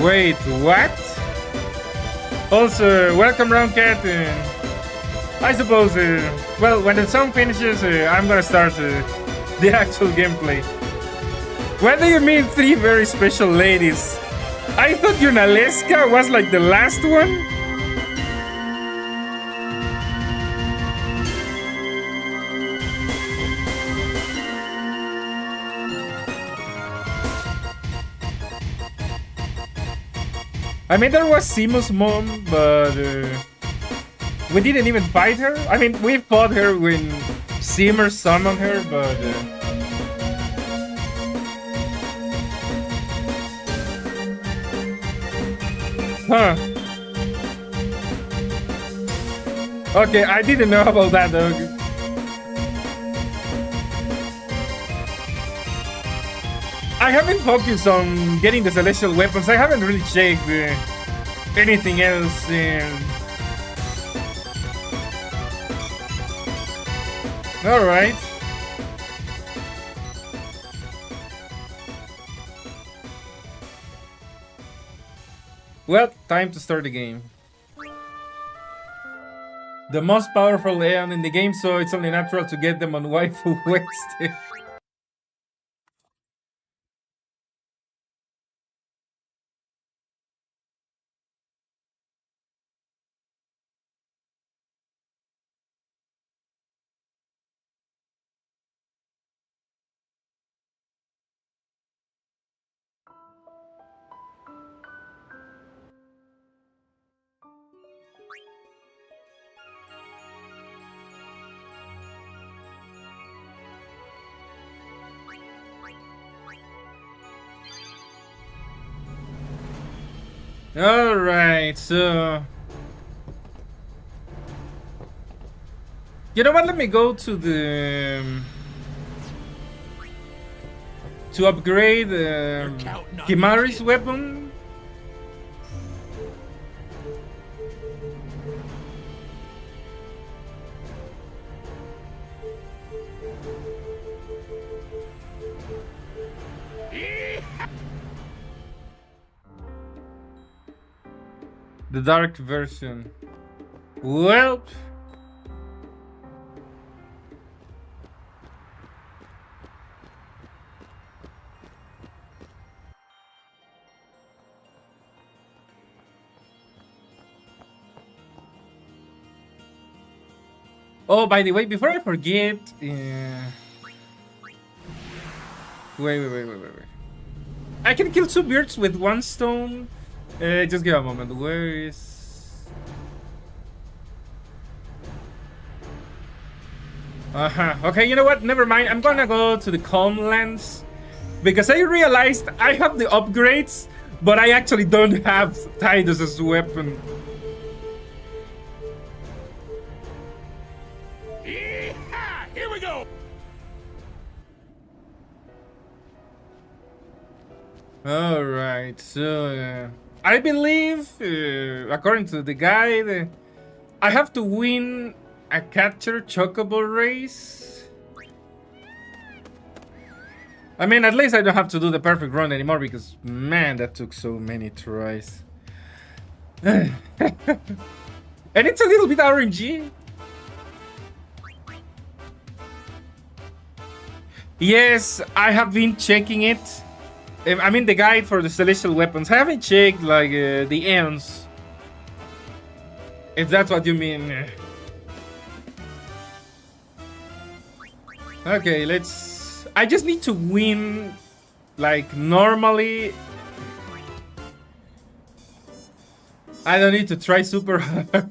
Wait, what? Also, welcome round cat. I suppose, well, when the song finishes, I'm gonna start the actual gameplay. What do you mean 3 very special ladies? I thought Yunalesca was like the last one? I mean, there was Simu's mom, but we didn't even fight her. I mean, we fought her when Simmer summoned her, but... Huh. Okay, I didn't know about that, though. I haven't focused on getting the celestial weapons. I haven't really checked anything else. All right. Well, time to start the game. The most powerful Aeon in the game, so it's only natural to get them on waifu West. Alright, so... You know what, let me go to the... to upgrade Kimari's weapon. The dark version. Well... Oh, by the way, before I forget... Wait. I can kill 2 birds with 1 stone. Just give a moment. Where is... Okay, you know what? Never mind. I'm gonna go to the Calm Lands. Because I realized I have the upgrades, but I actually don't have Tidus's weapon. Here we go! Alright, so... I believe, according to the guide, I have to win a capture chocobo race. I mean, at least I don't have to do the perfect run anymore because, man, that took so many tries. And it's a little bit RNG. Yes, I have been checking it. I mean the guide for the celestial weapons. I haven't checked like the ends. If that's what you mean. Okay, let's... I just need to win like normally. I don't need to try super hard.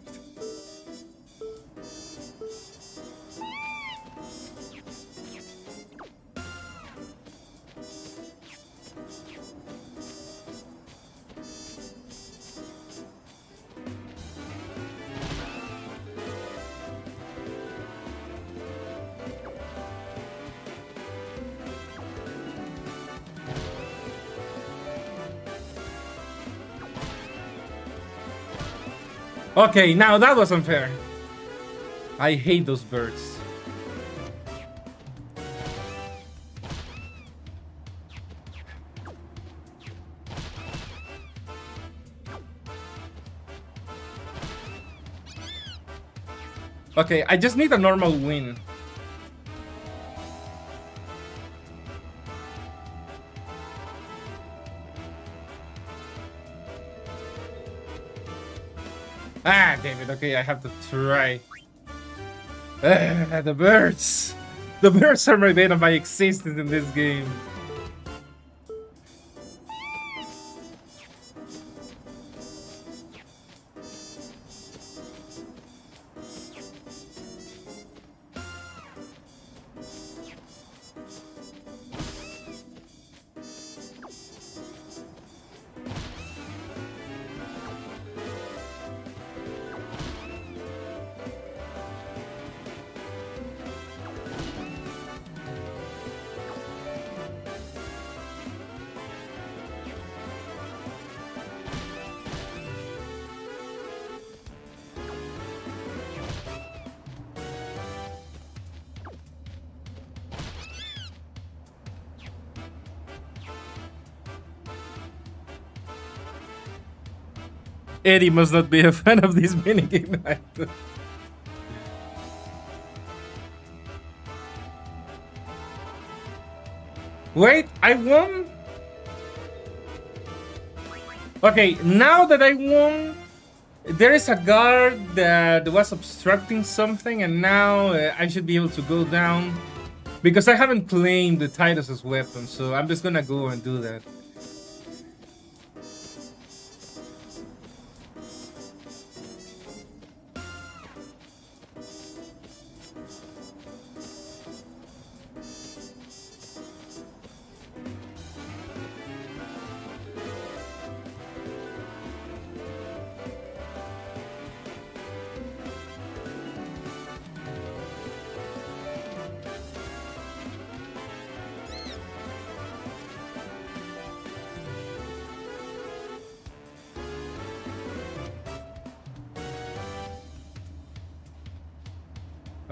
Okay, now that was unfair. I hate those birds. Okay, I just need a normal win. Ah, damn it. Okay, I have to try. The birds. The birds are my bane of my existence in this game. Eddie must not be a fan of this minigame either. Wait, I won? Okay, now that I won, there is a guard that was obstructing something, and now I should be able to go down. Because I haven't claimed the Titus's weapon, so I'm just gonna go and do that.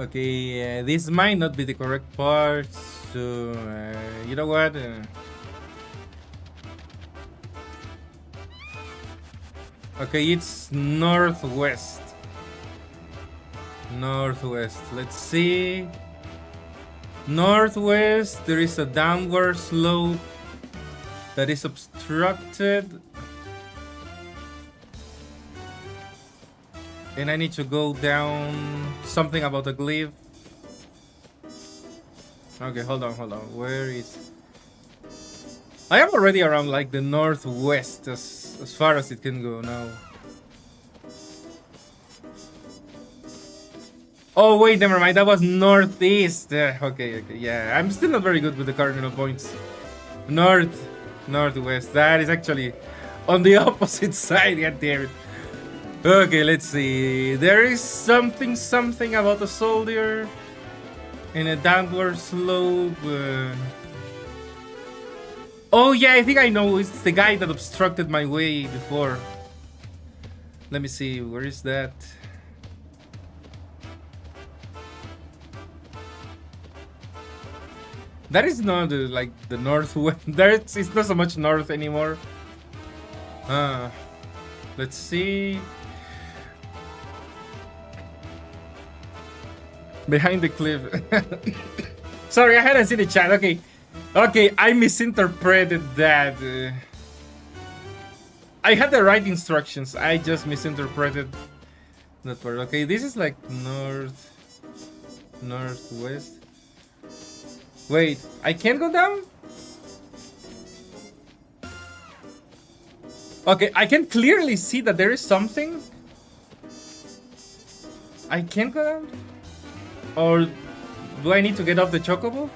Okay, this might not be the correct part, so you know what? Okay, it's northwest. Northwest. Let's see. Northwest, there is a downward slope that is obstructed. And I need to go down something about a glyph. Okay, hold on. Where is... I am already around like the northwest as far as it can go now. Oh wait, never mind. That was northeast. Okay, yeah. I'm still not very good with the cardinal points. Northwest. That is actually on the opposite side. God damn it. Okay, let's see. There is something about a soldier in a downward slope. Oh yeah, I think I know. It's the guy that obstructed my way before. Let me see. Where is that? That is not like the northwest. It's not so much north anymore. Let's see. Behind the cliff. Sorry, I hadn't seen the chat. Okay, I misinterpreted that. I had the right instructions. I just misinterpreted that part. Okay, this is like northwest. Wait, I can't go down? Okay, I can clearly see that there is something. I can't go down? Or do I need to get off the chocobo?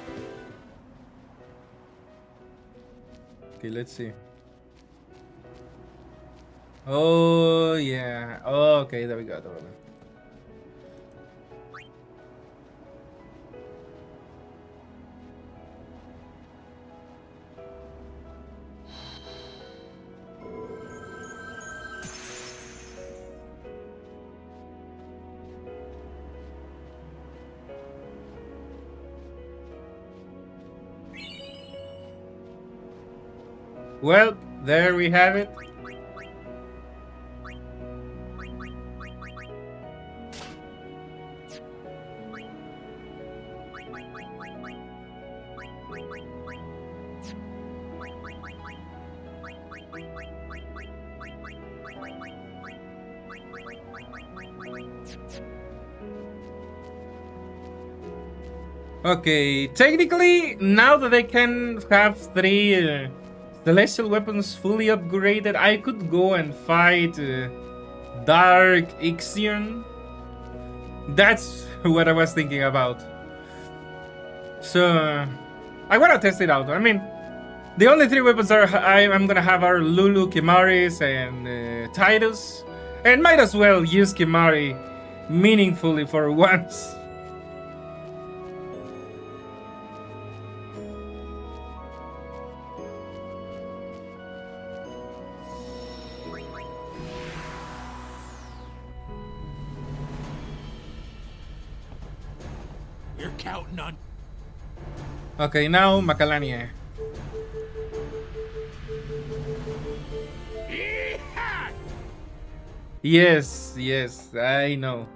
Okay, let's see. Oh, yeah. Oh, okay, there we go. Well, there we have it. Okay, technically, now that I can have 3 celestial weapons fully upgraded, I could go and fight Dark XIV. That's what I was thinking about. So, I want to test it out. I mean, the only 3 weapons I'm gonna have are Lulu, Kimaris, and Titus. And might as well use Kimari meaningfully for once. You're counting on. Okay, now Macalania. Yee-haw! Yes, yes, I know.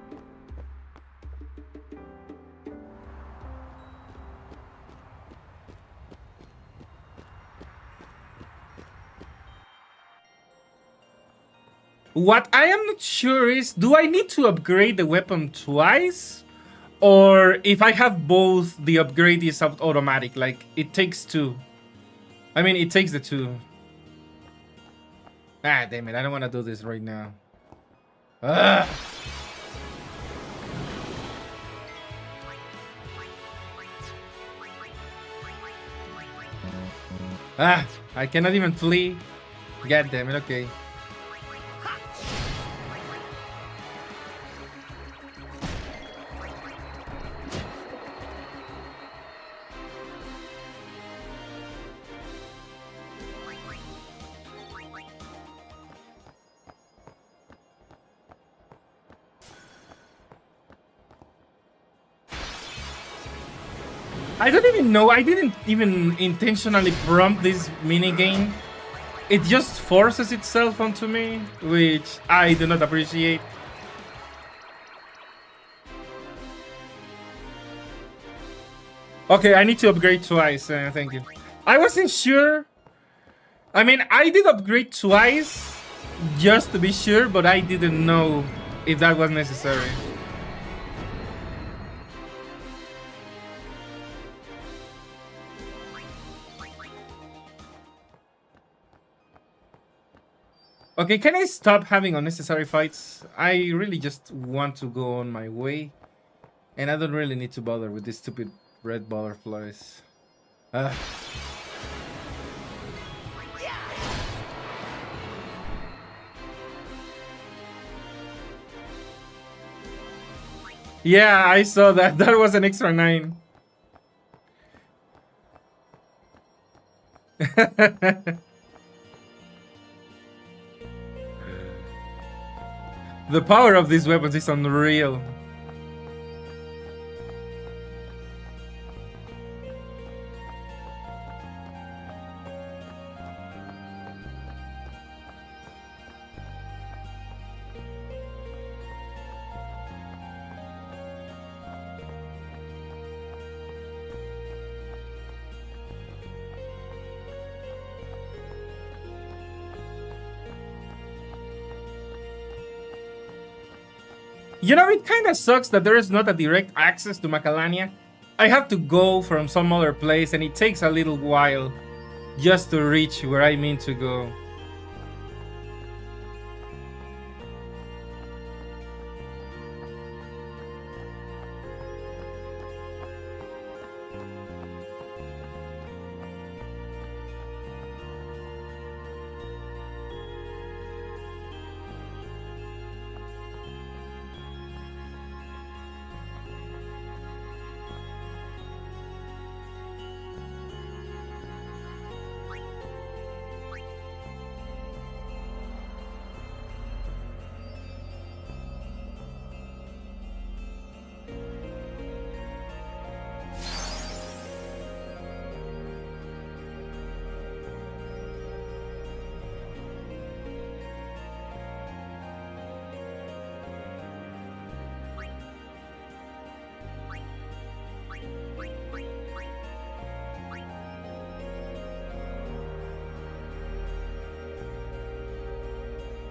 What I am not sure is, do I need to upgrade the weapon twice? Or if I have both, the upgrade is automatic, like it takes 2. I mean, it takes the 2. Ah, damn it, I don't want to do this right now. Ugh. Ah, I cannot even flee. God damn it, okay. I don't even know. I didn't even intentionally prompt this minigame. It just forces itself onto me, which I do not appreciate. Okay, I need to upgrade twice. Thank you. I wasn't sure. I mean, I did upgrade twice just to be sure, but I didn't know if that was necessary. Okay, can I stop having unnecessary fights? I really just want to go on my way. And I don't really need to bother with these stupid red butterflies. Yeah, I saw that. That was an extra 9. The power of these weapons is unreal. You know, it kind of sucks that there is not a direct access to Macalania. I have to go from some other place and it takes a little while just to reach where I mean to go.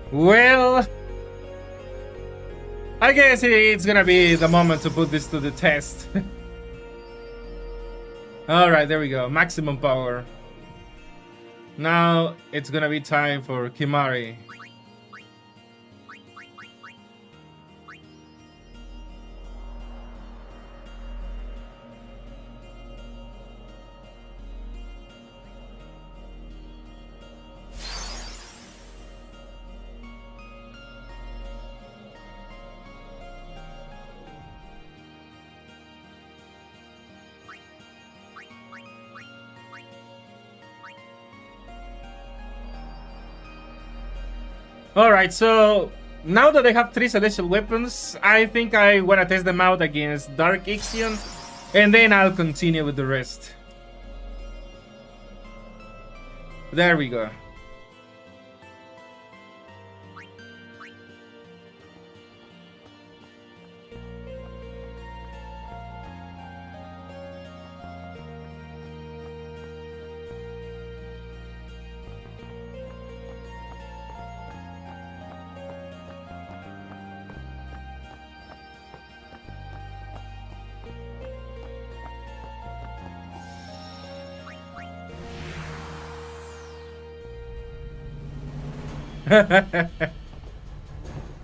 Well, I guess it's gonna be the moment to put this to the test. Alright, there we go. Maximum power. Now it's gonna be time for Kimari. Alright, so now that I have 3 celestial weapons, I think I want to test them out against Dark Ixion, and then I'll continue with the rest. There we go.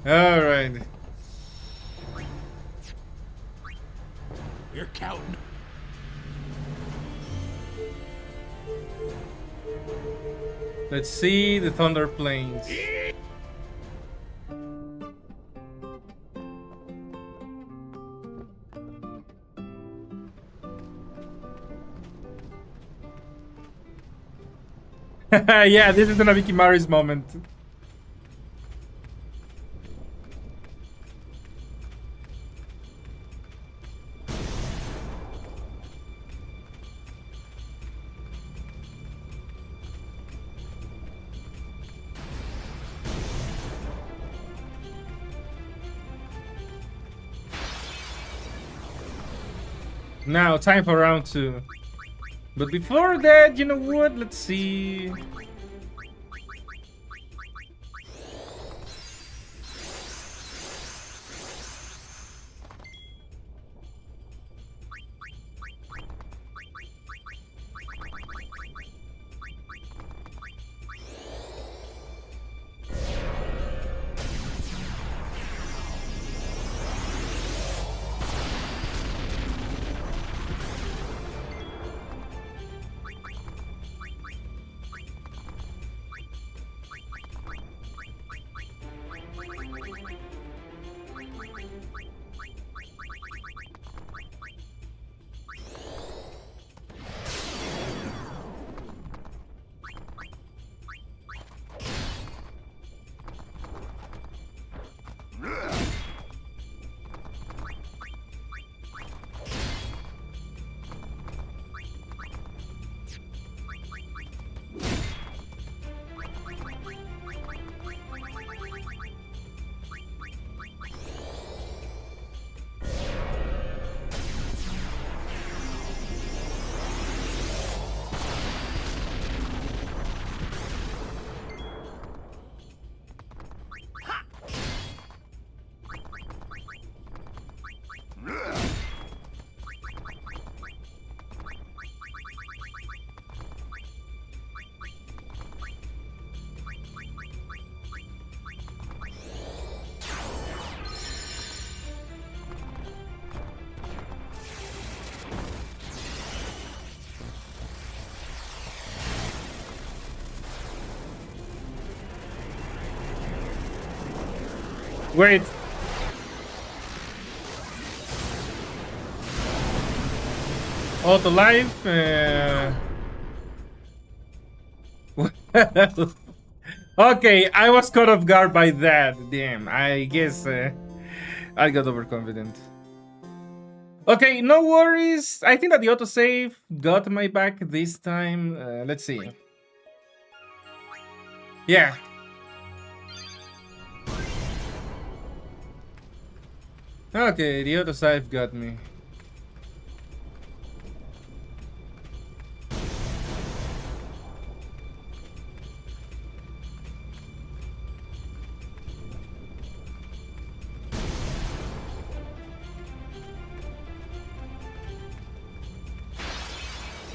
Alright. We're counting. Let's see the Thunder Plains. Yeah, this is gonna be Kimari's moment. Now, time for round 2. But before that, you know what? Let's see. Wait. Auto life. Okay, I was caught off guard by that. Damn, I guess I got overconfident. Okay, no worries. I think that the autosave got my back this time. Let's see. Yeah. Okay, the autosave got me.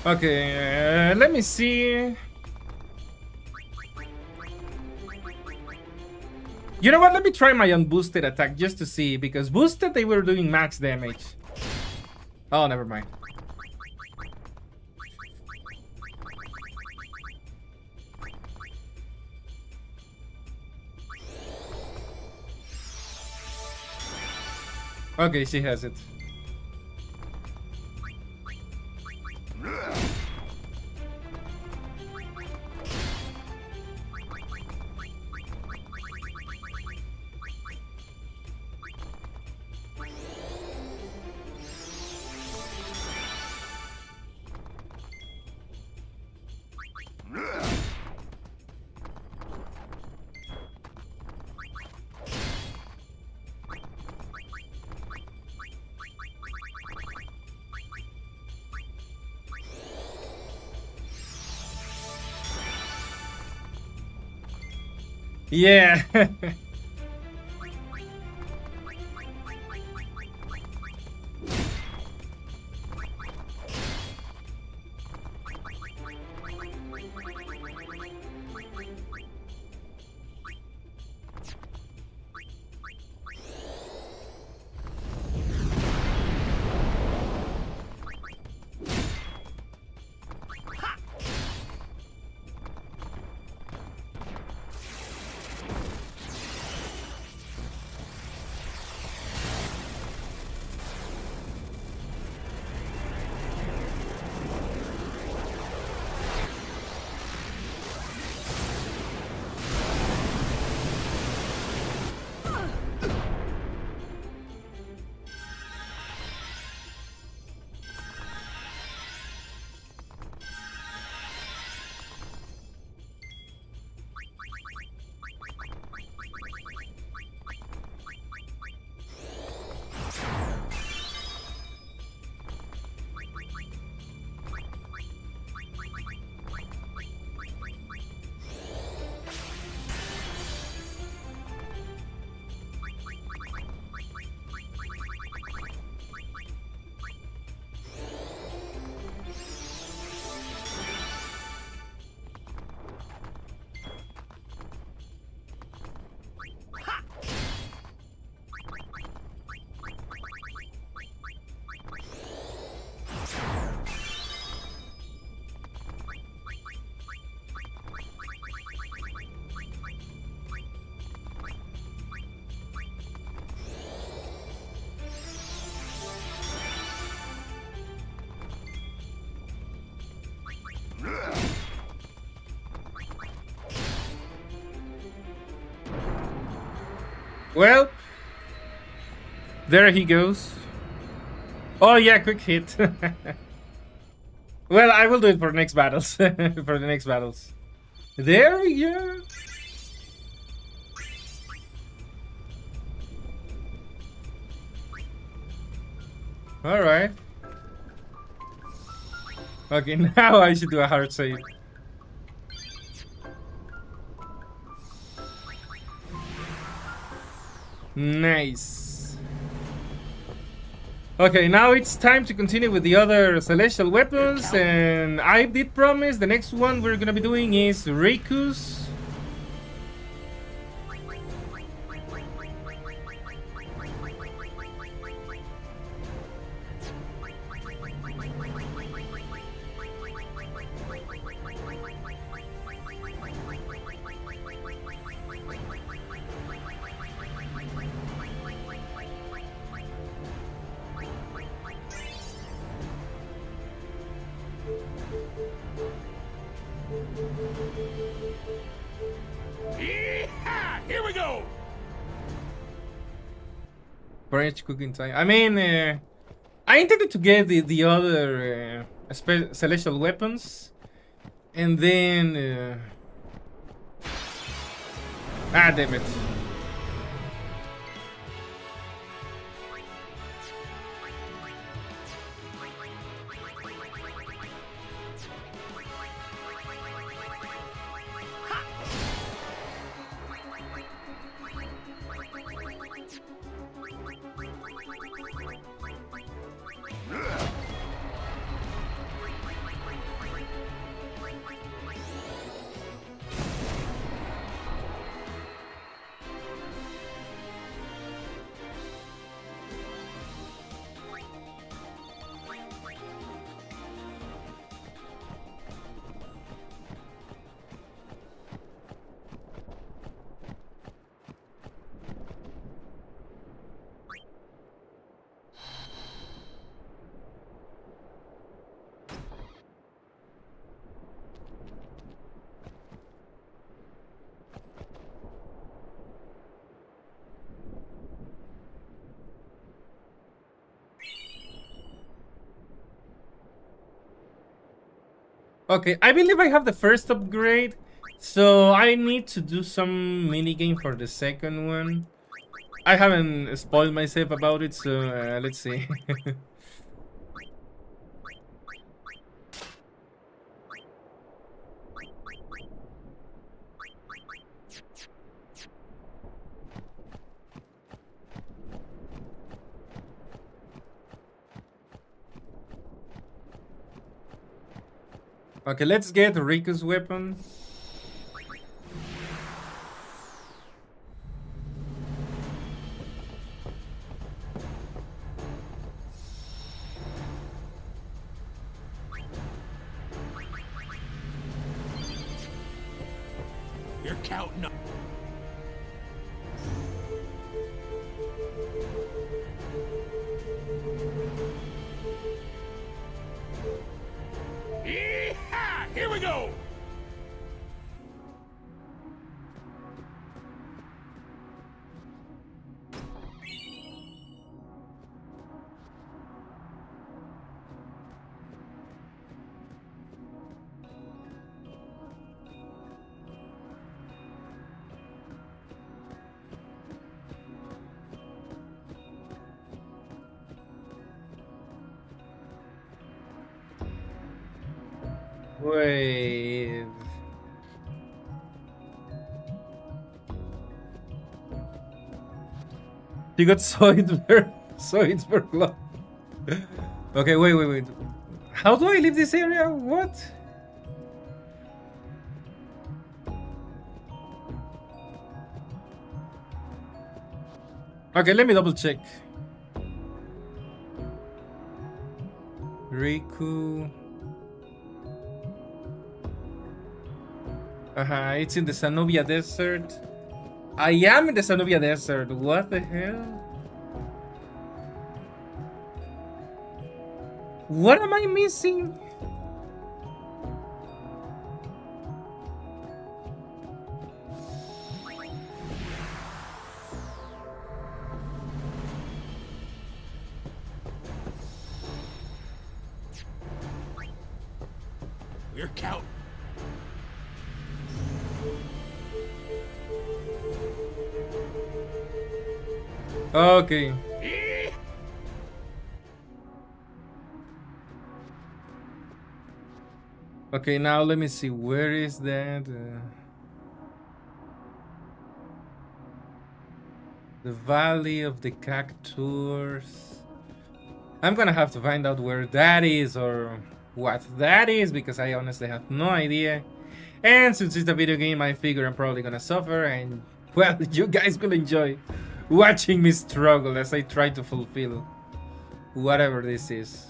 Okay, let me see. You know what? Let me try my unboosted attack just to see, because boosted they were doing max damage. Oh, never mind. Okay, she has it. Yeah. Well, there he goes. Oh yeah, quick hit. Well, I will do it for next battles. For the next battles. There we go. All right. Okay, now I should do a hard save. Nice. Okay, now it's time to continue with the other celestial weapons, and I did promise the next one we're gonna be doing is Riku's. Here we go. French cooking time. I mean, I intended to get the other celestial weapons, and then damn it. Okay, I believe I have the first upgrade, so I need to do some minigame for the second one. I haven't spoiled myself about it, so let's see. Okay, let's get Riku's weapon. You're counting on. Yee-haw! Here we go! Wait. You got Zoidberg Law. Okay, wait. How do I leave this area? What? Okay, let me double check. Riku. It's in the Sanubia Desert. I am in the Sanubia Desert. What the hell? What am I missing? We're counting. Okay. Yee! Okay, now let me see. Where is that? The Valley of the Cactuars. I'm gonna have to find out where that is or what that is because I honestly have no idea. And since it's a video game, I figure I'm probably gonna suffer and, well, you guys will enjoy watching me struggle as I try to fulfill whatever this is.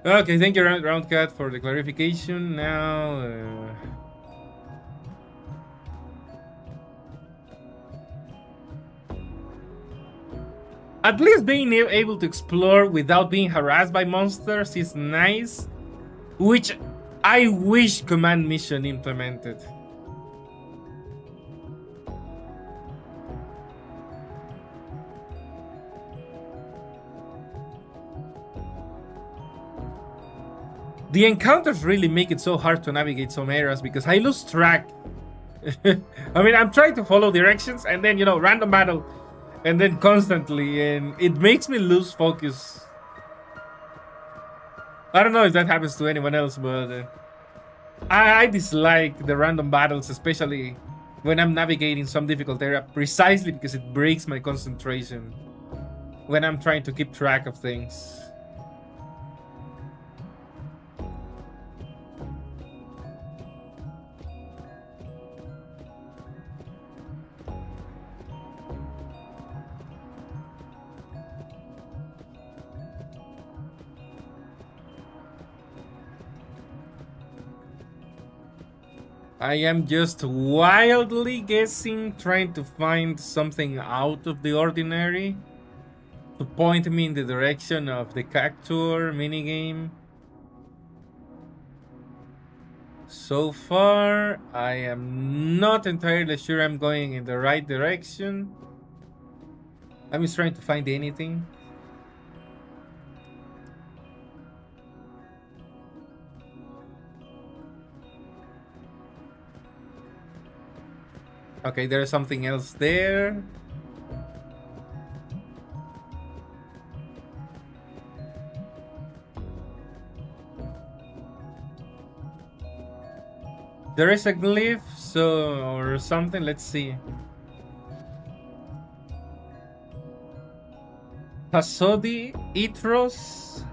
Okay, thank you, Roundcat, for the clarification. Now, at least being able to explore without being harassed by monsters is nice, which I wish Command Mission implemented. The encounters really make it so hard to navigate some areas because I lose track. I mean, I'm trying to follow directions and then, random battle. And then constantly, and it makes me lose focus. I don't know if that happens to anyone else, but I dislike the random battles, especially when I'm navigating some difficult area, precisely because it breaks my concentration when I'm trying to keep track of things. I am just wildly guessing, trying to find something out of the ordinary to point me in the direction of the Cactuar minigame. So far, I am not entirely sure I'm going in the right direction. I'm just trying to find anything. Okay, there's something else there. There is a glyph, or something. Let's see. Hasodi, Itros.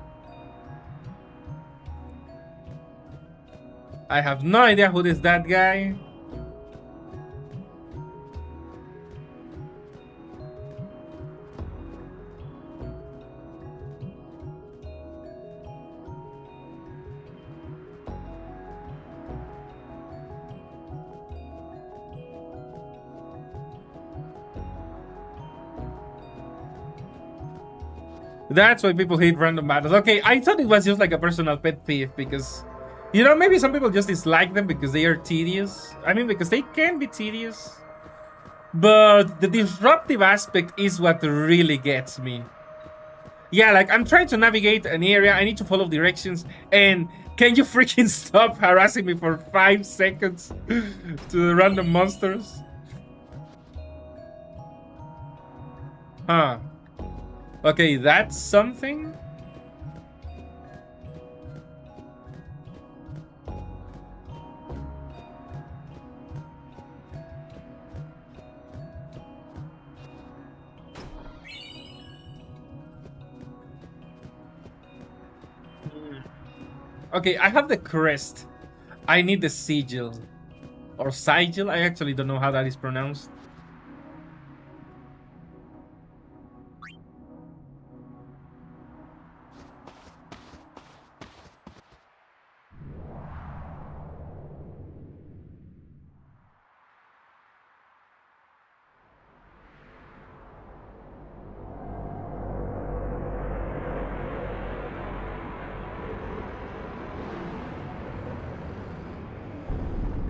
I have no idea who is that guy. That's why people hate random battles. Okay, I thought it was just like a personal pet peeve because, you know, maybe some people just dislike them because they are tedious. I mean, because they can be tedious. But the disruptive aspect is what really gets me. Yeah, like I'm trying to navigate an area, I need to follow directions, and can you freaking stop harassing me for 5 seconds to the random monsters? Huh. Okay, that's something. Okay, I have the crest. I need the sigil. Or sigil, I actually don't know how that is pronounced.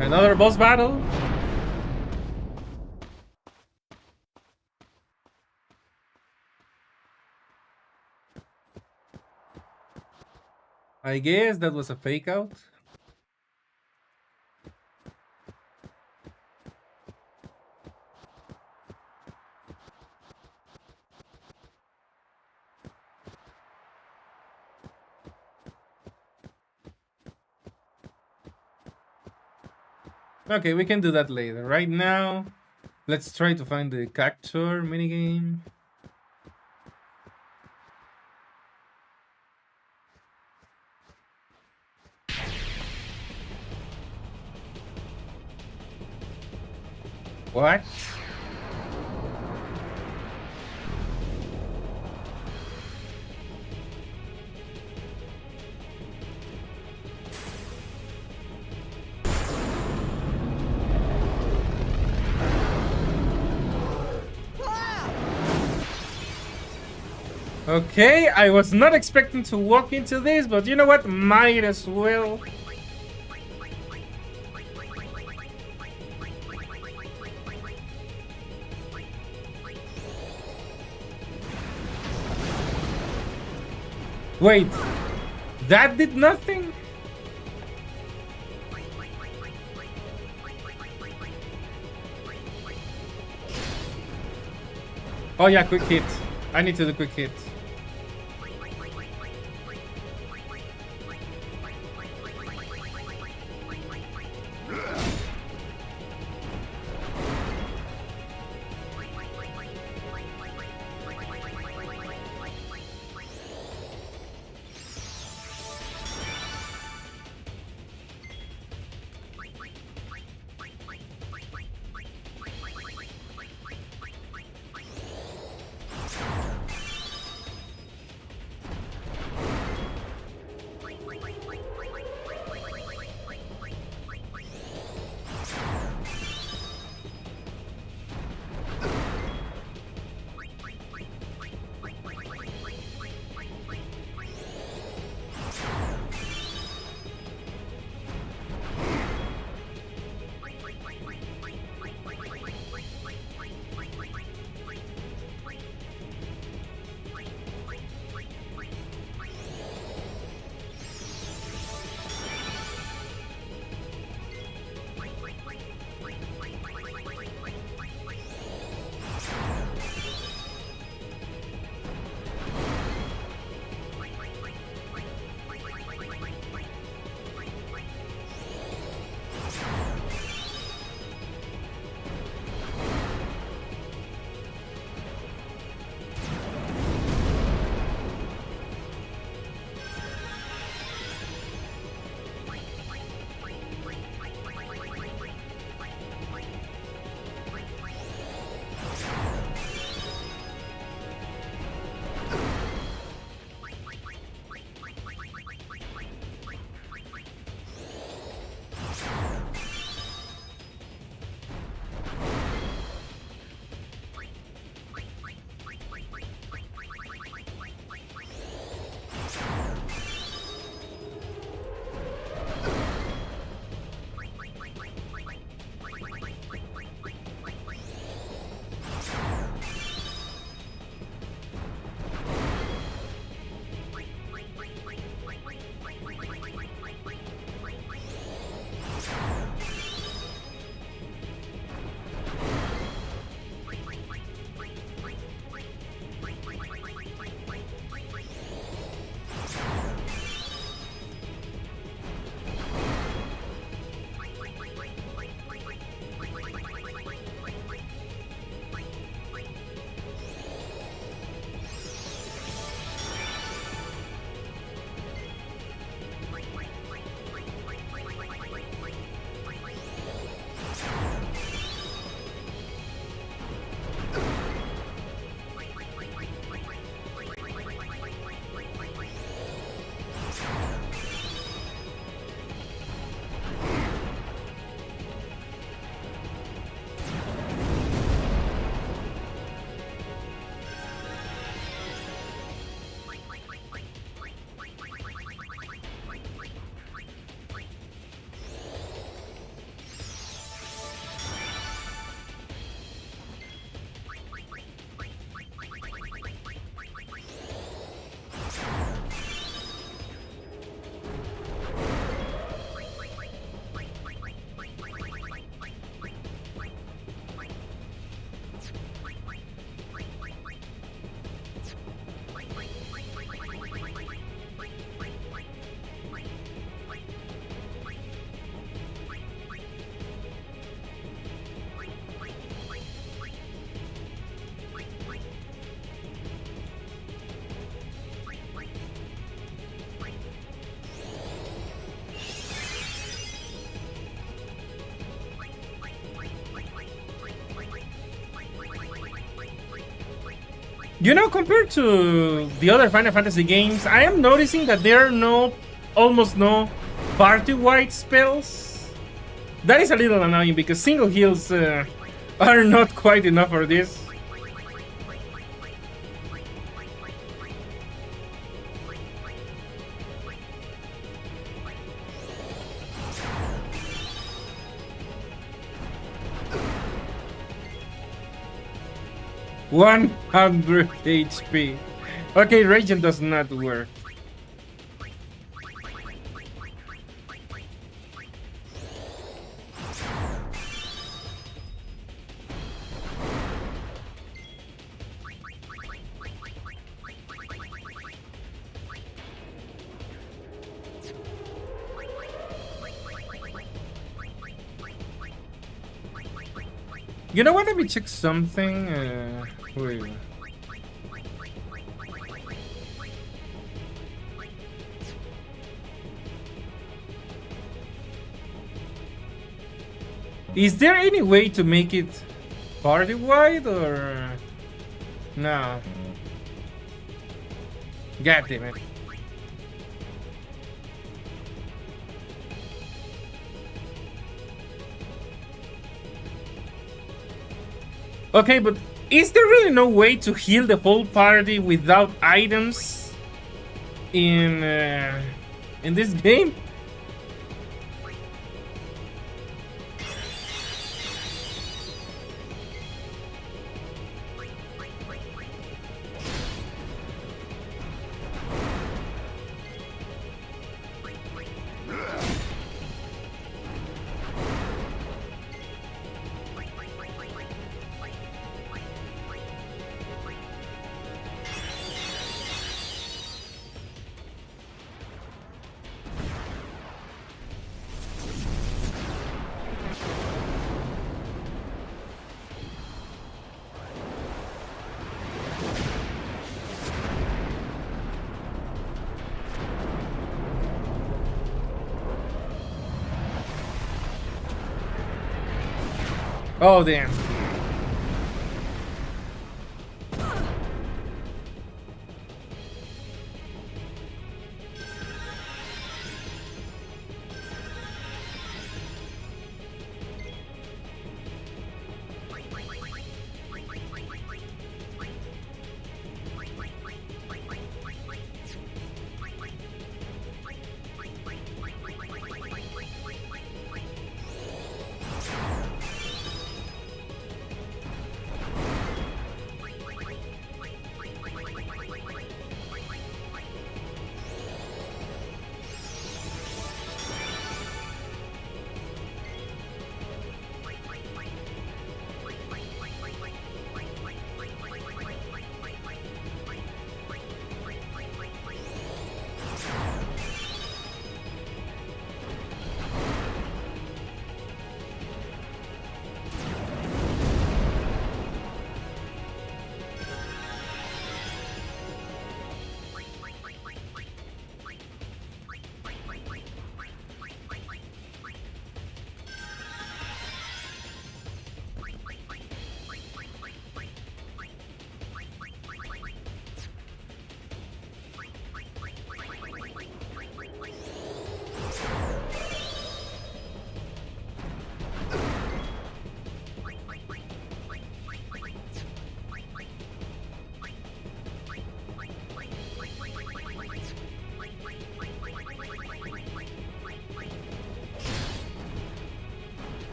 Another boss battle? I guess that was a fake out. Okay, we can do that later. Right now, let's try to find the capture minigame. What? Okay, I was not expecting to walk into this, but you know what? Might as well. Wait, that did nothing? Oh yeah, quick hit. I need to do quick hit. You know, compared to the other Final Fantasy games, I am noticing that there are almost no party-wide spells. That is a little annoying because single heals are not quite enough for this. $100 HP. Okay, Regen does not work. You know what? Let me check something. Wait. Is there any way to make it party-wide or no? God damn it. Okay, but is there really no way to heal the whole party without items in this game? Oh, damn.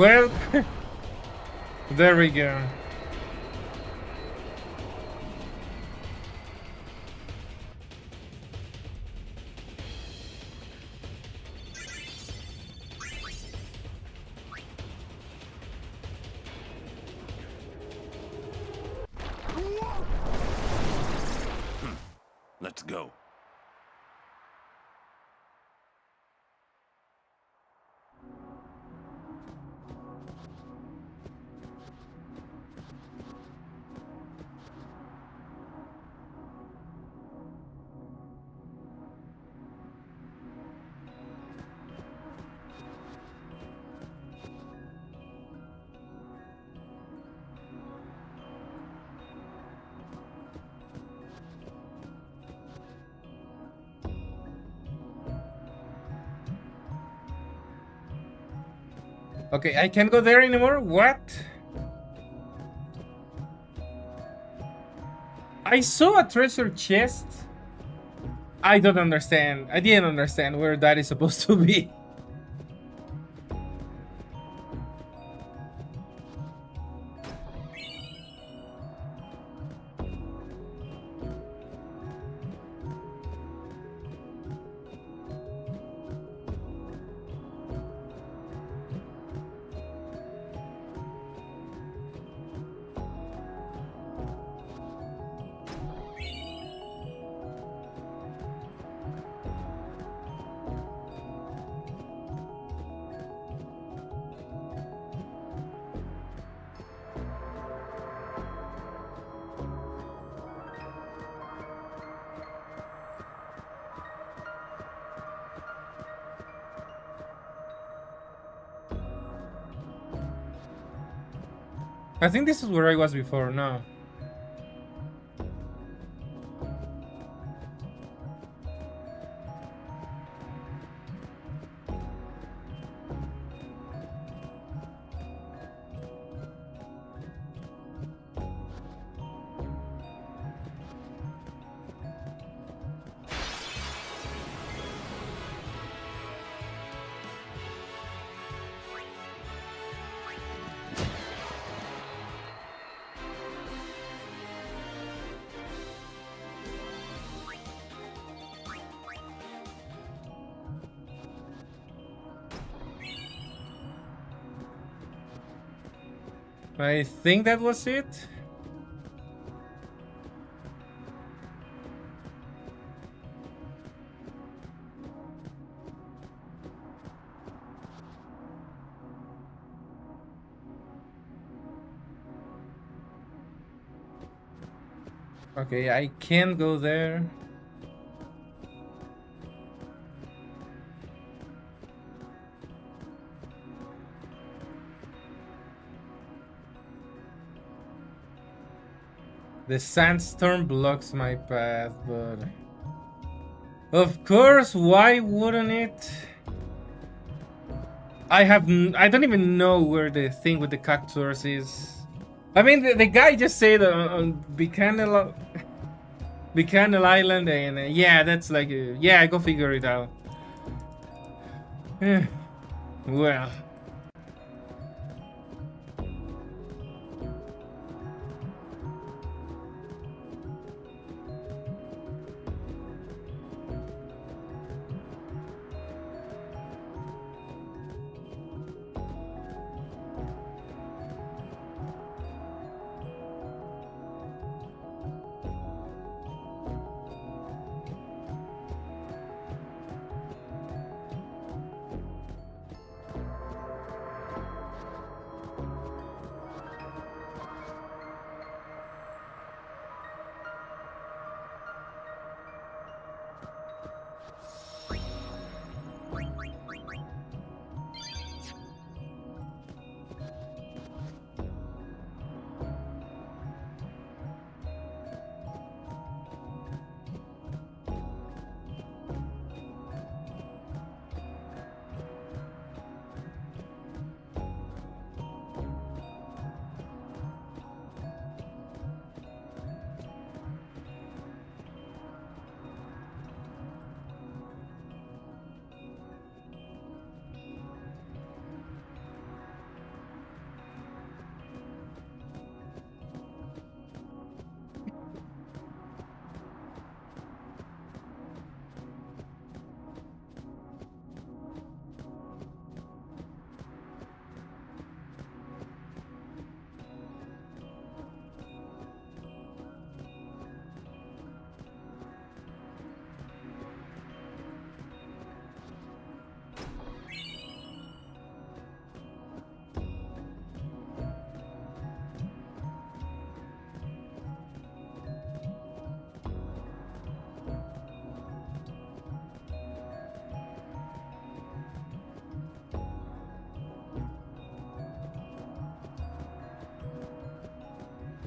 Well, there we go. Let's go. Okay, I can't go there anymore? What? I saw a treasure chest. I don't understand. I didn't understand where that is supposed to be. I think this is where I was before, no. I think that was it. Okay, I can't go there. The sandstorm blocks my path, but of course, why wouldn't it? I don't even know where the thing with the cactus is. I mean, the guy just said on Buchanan Island, and yeah, that's like, yeah, go figure it out. Well.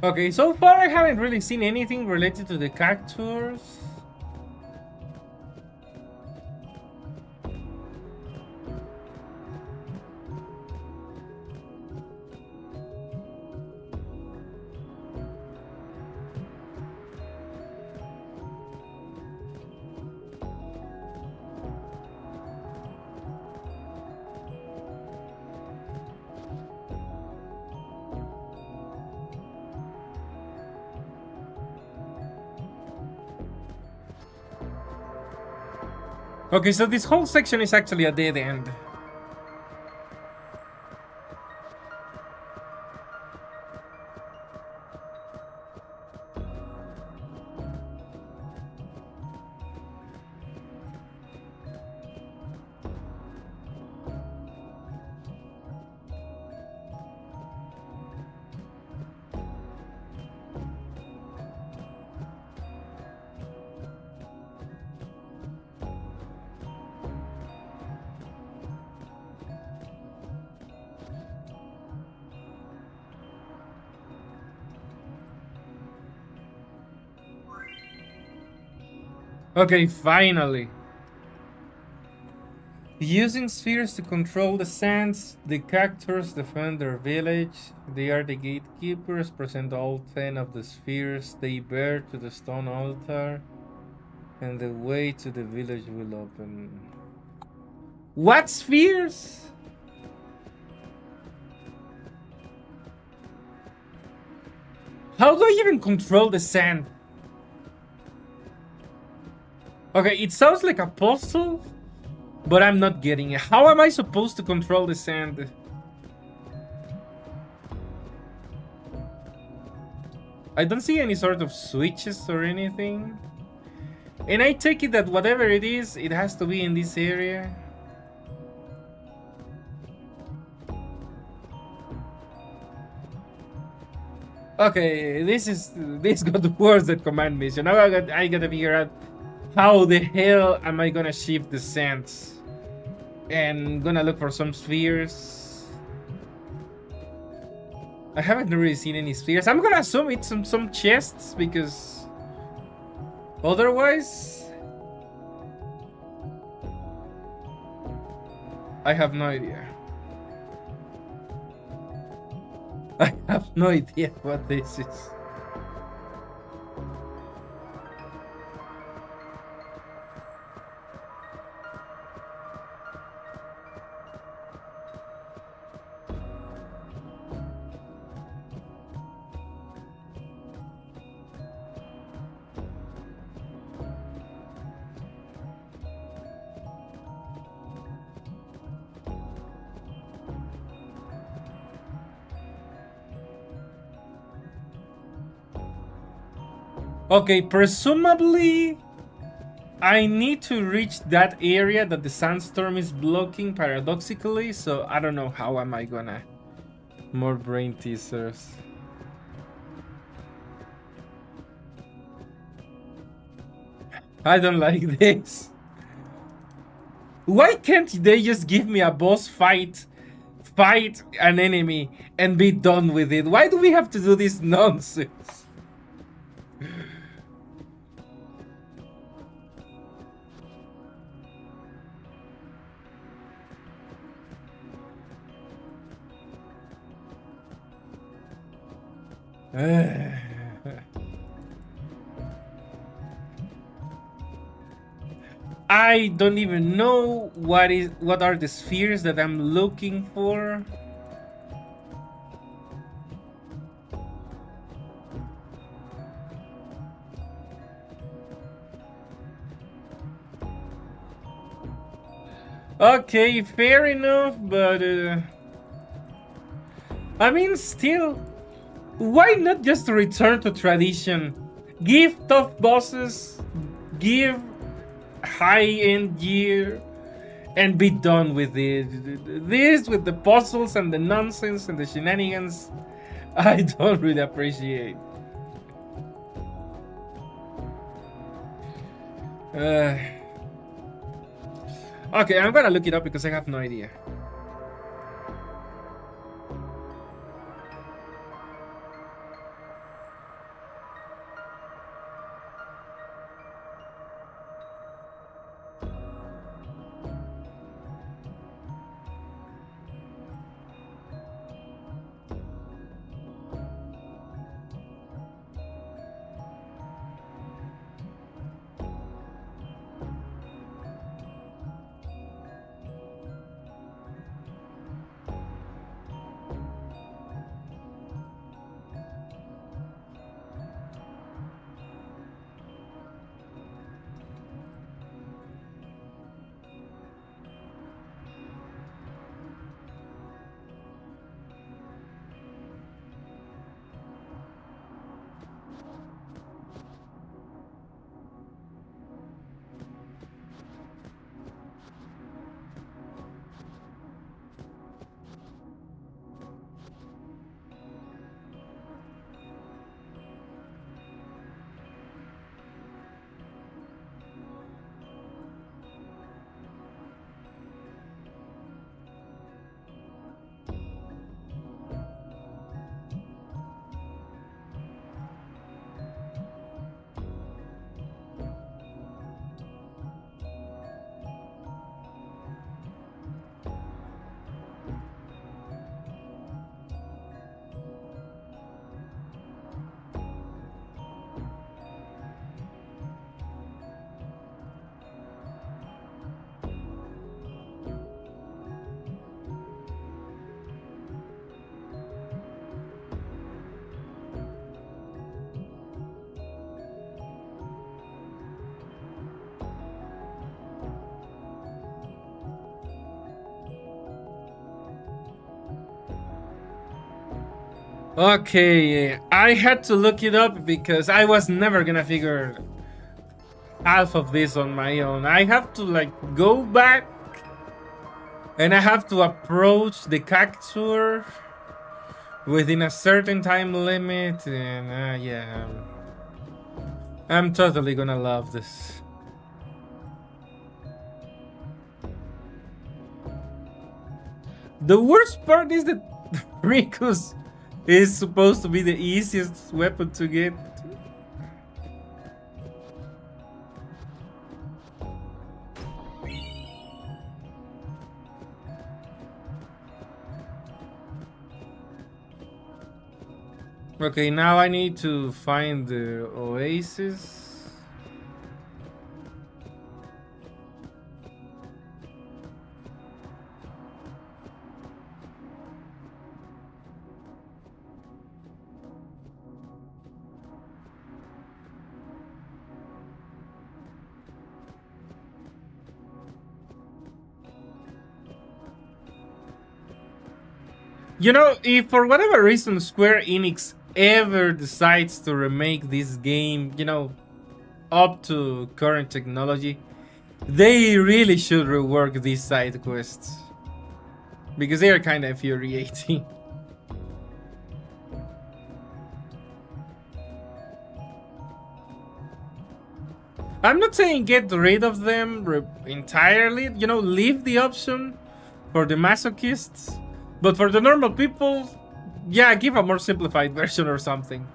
Okay, so far I haven't really seen anything related to the cactus. Okay, so this whole section is actually a dead end. Okay, finally. Using spheres to control the sands, the cactus defend their village. They are the gatekeepers, present all 10 of the spheres they bear to the stone altar, and the way to the village will open. What spheres? How do I even control the sand? Okay, it sounds like a puzzle, but I'm not getting it. How am I supposed to control the sand? I don't see any sort of switches or anything. And I take it that whatever it is, it has to be in this area. Okay, this got worse than command mission. Now I gotta figure out how the hell am I gonna shift the sands? And gonna look for some spheres. I haven't really seen any spheres. I'm gonna assume it's some chests because otherwise I have no idea. I have no idea what this is. Okay, presumably I need to reach that area that the sandstorm is blocking paradoxically, so I don't know how am I gonna... More brain teasers. I don't like this. Why can't they just give me a boss fight an enemy and be done with it? Why do we have to do this nonsense? I don't even know what are the spheres that I'm looking for. Okay, fair enough, but I mean, still, why not just return to tradition? Give tough bosses, give high-end gear, and be done with it. This with the puzzles and the nonsense and the shenanigans, I don't really appreciate. Okay, I'm gonna look it up because I have no idea. Okay, I had to look it up because I was never gonna figure half of this on my own. I have to like go back and I have to approach the cactuar within a certain time limit, and yeah, I'm totally gonna love this. The worst part is that Ricus is supposed to be the easiest weapon to get. Okay, now I need to find the oasis. You know, if for whatever reason Square Enix ever decides to remake this game, you know, up to current technology, they really should rework these side quests. Because they are kind of infuriating. I'm not saying get rid of them entirely, you know, leave the option for the masochists. But for the normal people, yeah, give a more simplified version or something.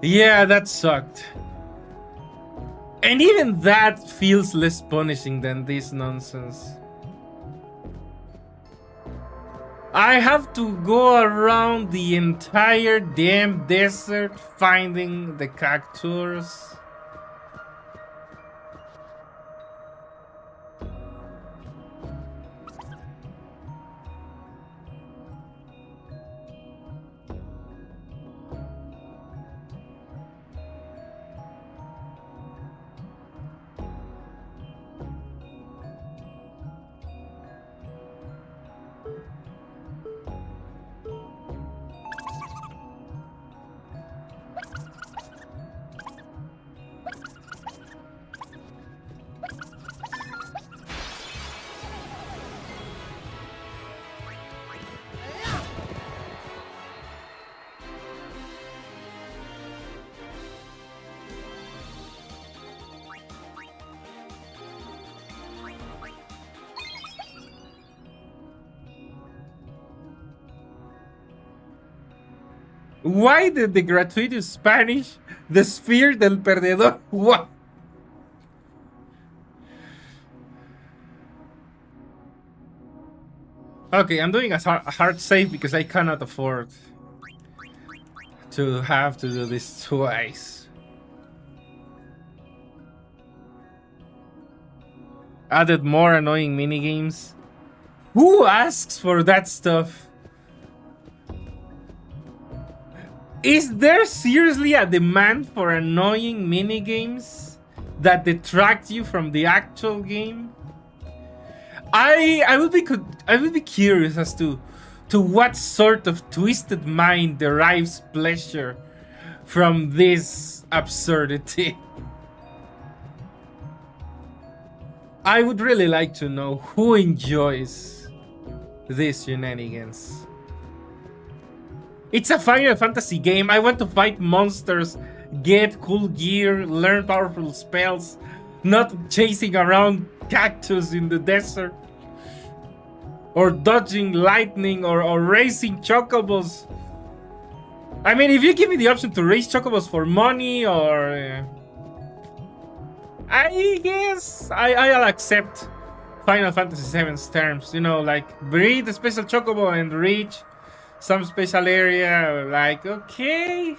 Yeah, that sucked. And even that feels less punishing than this nonsense. I have to go around the entire damn desert finding the cactuars. Why did the gratuitous Spanish, the sphere del perdedor? What? Okay, I'm doing a hard save because I cannot afford to have to do this twice. Added more annoying minigames. Who asks for that stuff? Is there seriously a demand for annoying minigames that detract you from the actual game? I would be curious as to what sort of twisted mind derives pleasure from this absurdity. I would really like to know who enjoys these shenanigans. It's a Final Fantasy game. I want to fight monsters, get cool gear, learn powerful spells, not chasing around cactus in the desert, or dodging lightning, or racing chocobos. I mean, if you give me the option to race chocobos for money, or I guess I'll accept Final Fantasy VII's terms. You know, like breed a special chocobo and reach some special area. Like, okay,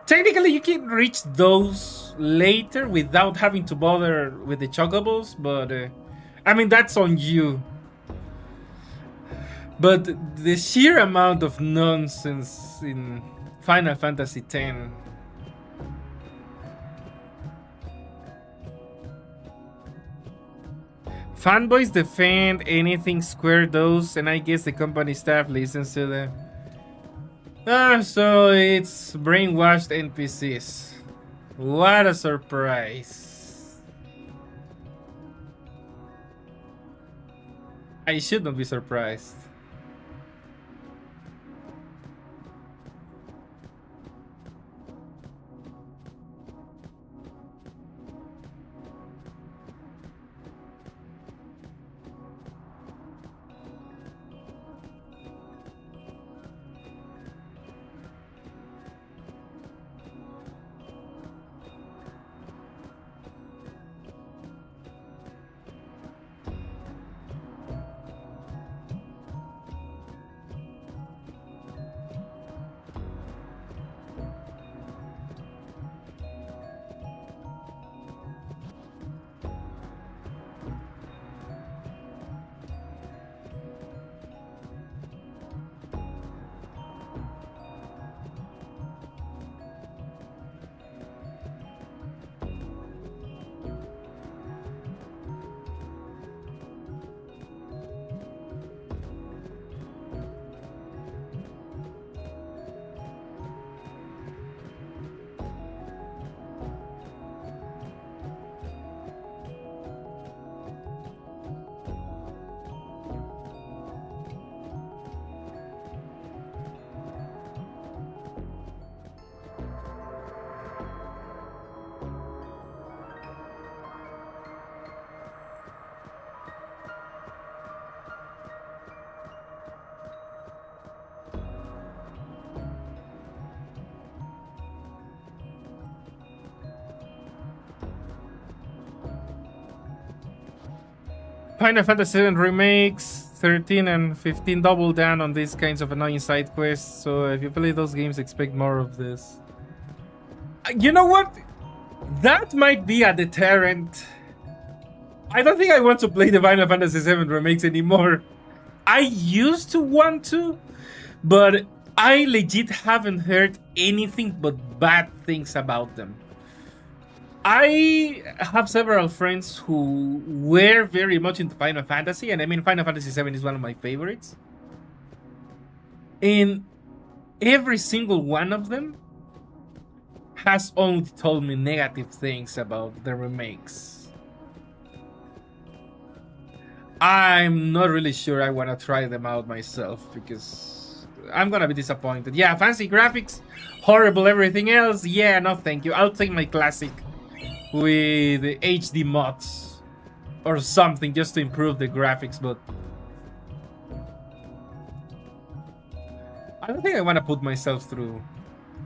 technically you can reach those later without having to bother with the chocobos, but I mean, that's on you. But the sheer amount of nonsense in Final Fantasy X. Fanboys defend anything Square does, and I guess the company staff listens to them. So it's brainwashed NPCs. What a surprise. I should not be surprised. Final Fantasy VII remakes, 13 and 15 double down on these kinds of annoying side quests. So if you play those games, expect more of this. You know what? That might be a deterrent. I don't think I want to play the Final Fantasy VII remakes anymore. I used to want to, but I legit haven't heard anything but bad things about them. I have several friends who were very much into Final Fantasy, and I mean, Final Fantasy VII is one of my favorites. And every single one of them has only told me negative things about the remakes. I'm not really sure I want to try them out myself because I'm gonna be disappointed. Yeah, fancy graphics, horrible everything else. Yeah, no thank you. I'll take my classic with HD mods or something just to improve the graphics, but I don't think I want to put myself through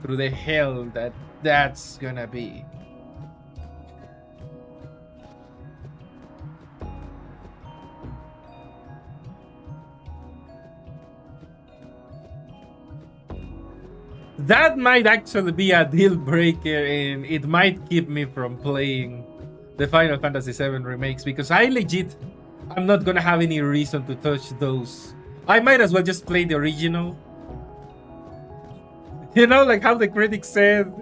the hell that's gonna be. That might actually be a deal breaker, and it might keep me from playing the Final Fantasy VII remakes because I'm not gonna have any reason to touch those. I might as well just play the original. You know, like how the critics said.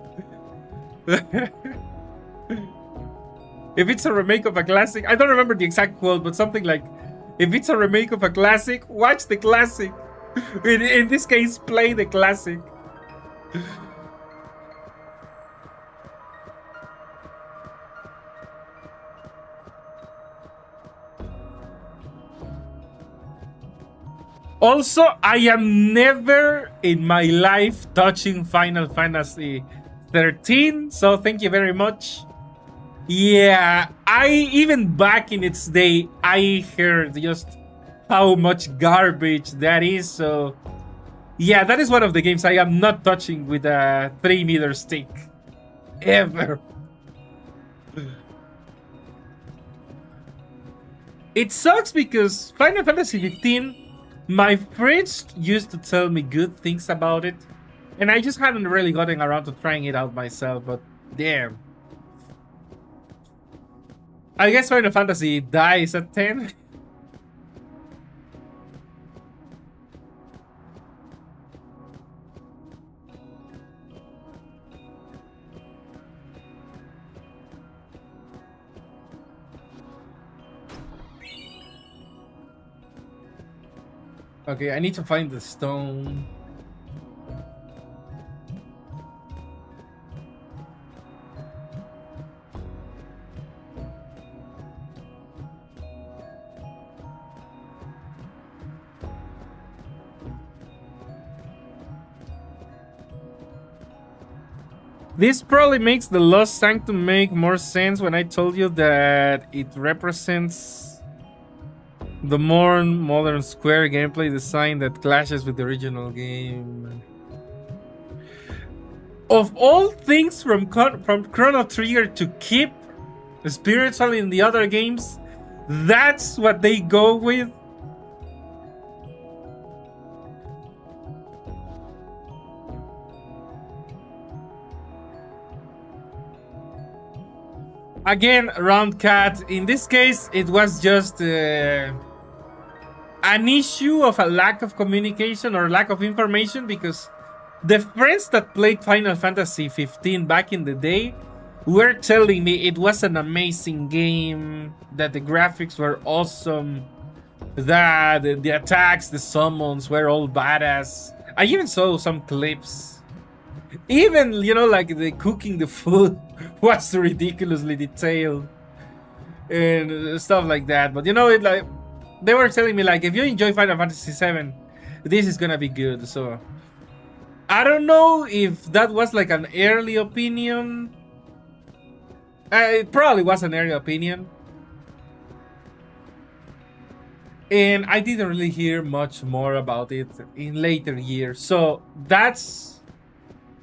If it's a remake of a classic, I don't remember the exact quote, but something like, if it's a remake of a classic, watch the classic. In this case, play the classic. Also, I am never in my life touching Final Fantasy 13, so thank you very much. Yeah, even back in its day, I heard just how much garbage that is, so yeah, that is one of the games I am not touching with a 3-meter stick. Ever. It sucks because Final Fantasy 15, my friends used to tell me good things about it, and I just haven't really gotten around to trying it out myself, but damn. I guess Final Fantasy dies at 10. Okay, I need to find the stone. This probably makes the Lost Sanctum make more sense when I told you that it represents the more modern square gameplay design that clashes with the original game. Of all things from Chrono Trigger to keep spiritual in the other games, that's what they go with. Again, round cat. In this case, it was just an issue of a lack of communication or lack of information, because the friends that played Final Fantasy 15 back in the day were telling me it was an amazing game, that the graphics were awesome, that the attacks, the summons were all badass. I even saw some clips. Even, you know, like the cooking the food was ridiculously detailed and stuff like that. But you know, it like they were telling me like, if you enjoy Final Fantasy 7, this is gonna be good. So I don't know if that was like an early opinion. It probably was an early opinion, and I didn't really hear much more about it in later years. So that's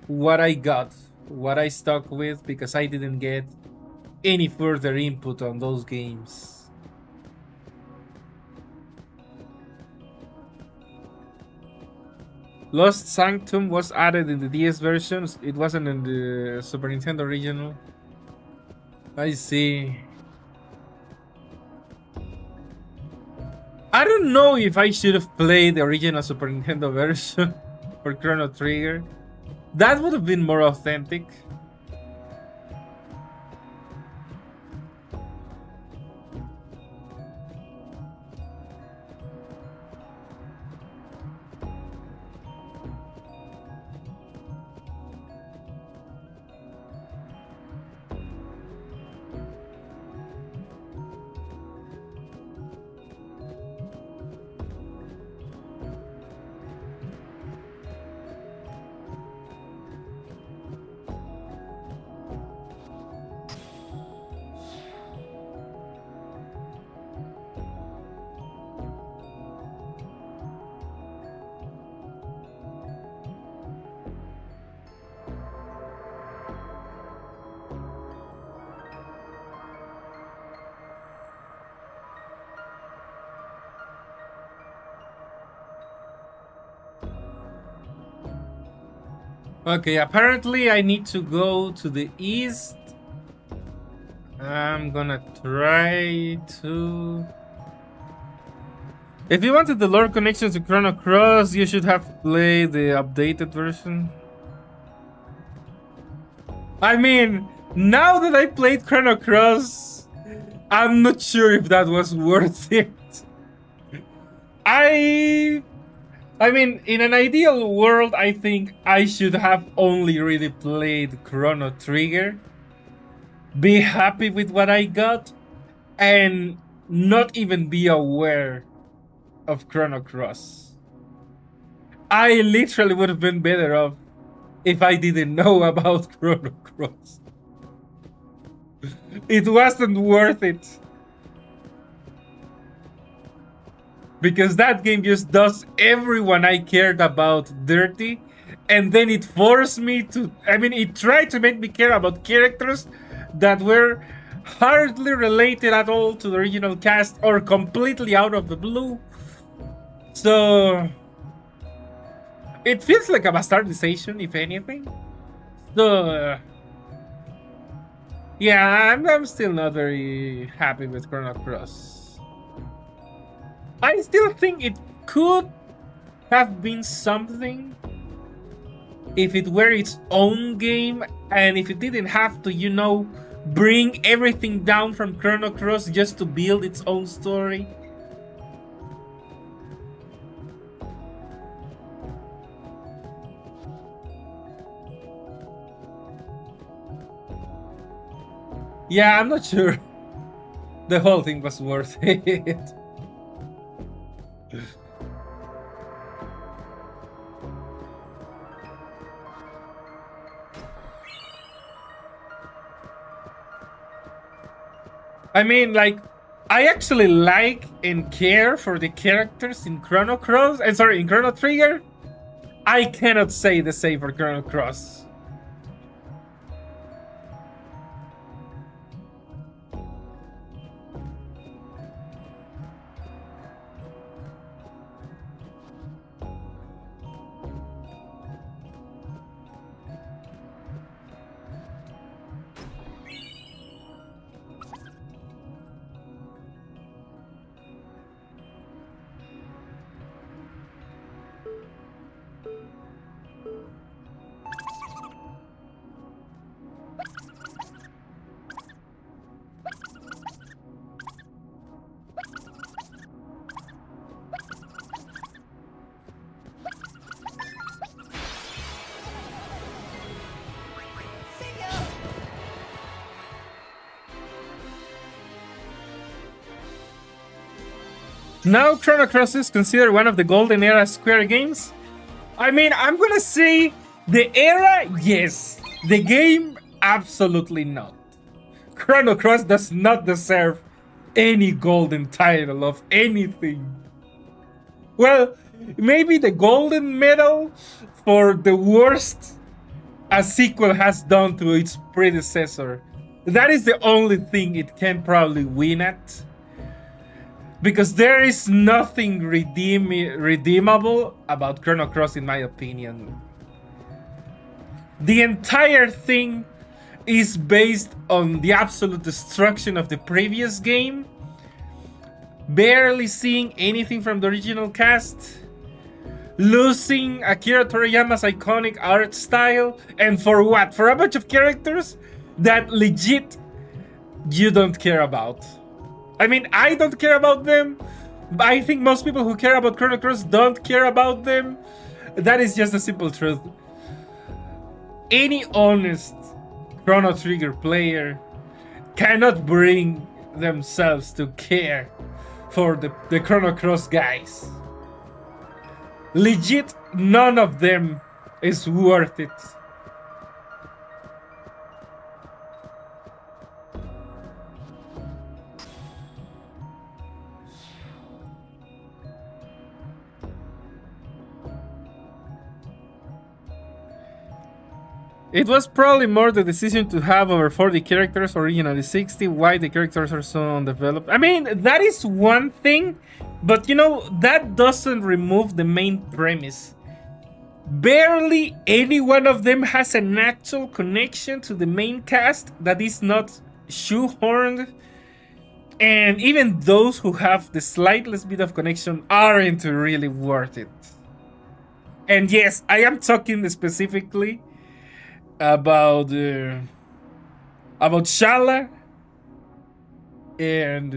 what I got, what I stuck with, because I didn't get any further input on those games. Lost Sanctum was added in the DS versions. It wasn't in the Super Nintendo original. I see. I don't know if I should have played the original Super Nintendo version for Chrono Trigger. That would have been more authentic. Okay, apparently I need to go to the east. I'm gonna try to... If you wanted the lore connection to Chrono Cross, you should have played the updated version. I mean, now that I played Chrono Cross, I'm not sure if that was worth it. I mean, in an ideal world, I think I should have only really played Chrono Trigger, be happy with what I got, and not even be aware of Chrono Cross. I literally would have been better off if I didn't know about Chrono Cross. It wasn't worth it. Because that game just does everyone I cared about dirty, and then it forced me to... I mean, it tried to make me care about characters that were hardly related at all to the original cast or completely out of the blue. So it feels like a bastardization, if anything. So yeah, I'm still not very happy with Chrono Cross. I still think it could have been something if it were its own game, and if it didn't have to, you know, bring everything down from Chrono Cross just to build its own story. Yeah, I'm not sure the whole thing was worth it. I mean, like, I actually like and care for the characters in Chrono Cross. And sorry, in Chrono Trigger. I cannot say the same for Chrono Cross. Now Chrono Cross is considered one of the golden era Square games. I mean, I'm gonna say the era, yes. The game, absolutely not. Chrono Cross does not deserve any golden title of anything. Well, maybe the golden medal for the worst a sequel has done to its predecessor. That is the only thing it can probably win at. Because there is nothing redeemable about Chrono Cross, in my opinion. The entire thing is based on the absolute destruction of the previous game. Barely seeing anything from the original cast. Losing Akira Toriyama's iconic art style. And for what? For a bunch of characters that legit you don't care about. I mean, I don't care about them. But I think most people who care about Chrono Cross don't care about them. That is just the simple truth. Any honest Chrono Trigger player cannot bring themselves to care for the Chrono Cross guys. Legit, none of them is worth it. It was probably more the decision to have over 40 characters, originally 60, why the characters are so undeveloped. I mean, that is one thing, but you know, that doesn't remove the main premise. Barely any one of them has an actual connection to the main cast that is not shoehorned. And even those who have the slightest bit of connection aren't really worth it. And yes, I am talking specifically about Shala and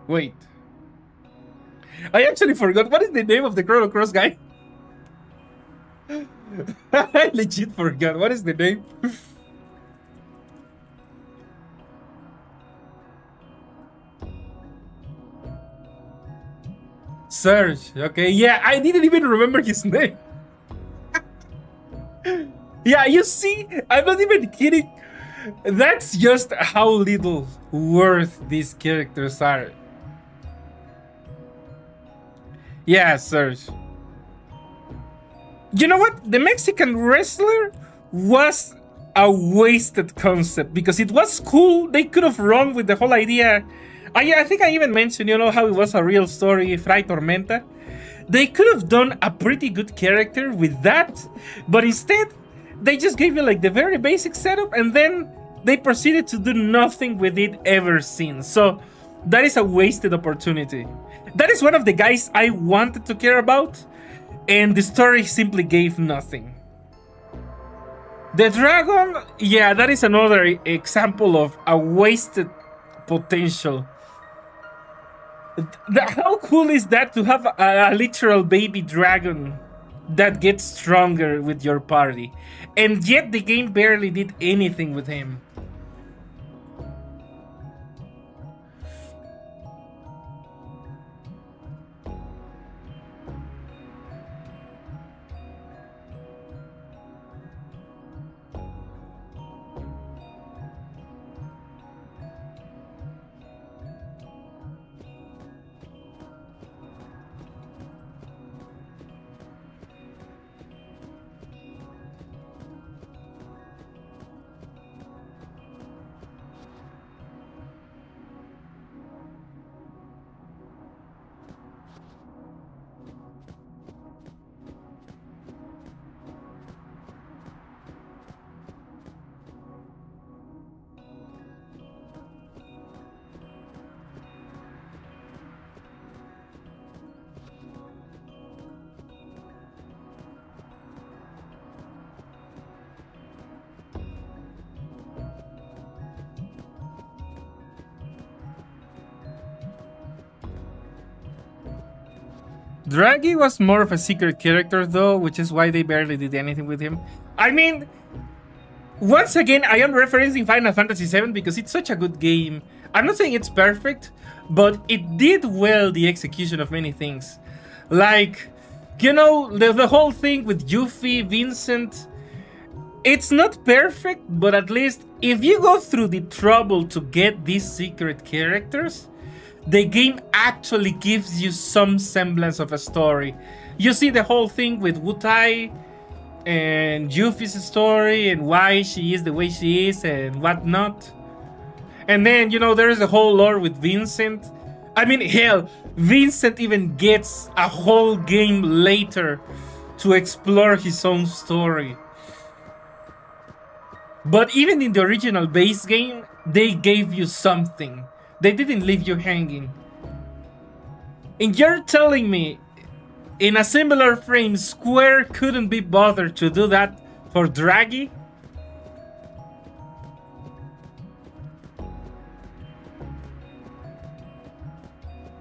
wait, I actually forgot what is the name of the Chrono Cross guy. I legit forgot what is the name. Serge. Okay, yeah, I didn't even remember his name. Yeah, you see, I'm not even kidding. That's just how little worth these characters are. Yeah, Serge. You know what? The Mexican wrestler was a wasted concept because it was cool. They could have run with the whole idea. I think I even mentioned, you know, how it was a real story, Fray Tormenta. They could have done a pretty good character with that, but instead, they just gave you like the very basic setup and then they proceeded to do nothing with it ever since. So that is a wasted opportunity. That is one of the guys I wanted to care about, and the story simply gave nothing. The dragon, yeah, that is another example of a wasted potential. How cool is that to have a literal baby dragon that gets stronger with your party. And yet the game barely did anything with him. Draghi was more of a secret character though, which is why they barely did anything with him. I mean, once again, I am referencing Final Fantasy VII because it's such a good game. I'm not saying it's perfect, but it did well the execution of many things. Like, you know, the whole thing with Yuffie, Vincent. It's not perfect, but at least if you go through the trouble to get these secret characters, the game actually gives you some semblance of a story. You see the whole thing with Wutai and Yuffie's story and why she is the way she is and whatnot. And then, you know, there is a whole lore with Vincent. I mean, hell, Vincent even gets a whole game later to explore his own story. But even in the original base game, they gave you something. They didn't leave you hanging. And you're telling me, in a similar frame, Square couldn't be bothered to do that for Draghi?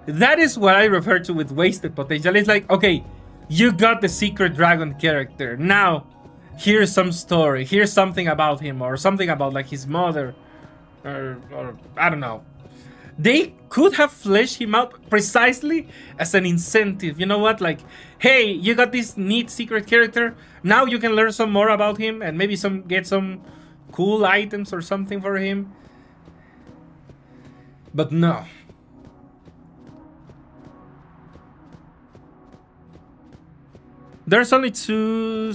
That is what I refer to with wasted potential. It's like, okay, you got the secret dragon character. Now, here's some story. Here's something about him, or something about like his mother, or I don't know. They could have fleshed him out precisely as an incentive. You know what? Like, hey, you got this neat secret character. Now you can learn some more about him and maybe get some cool items or something for him. But no. There's only two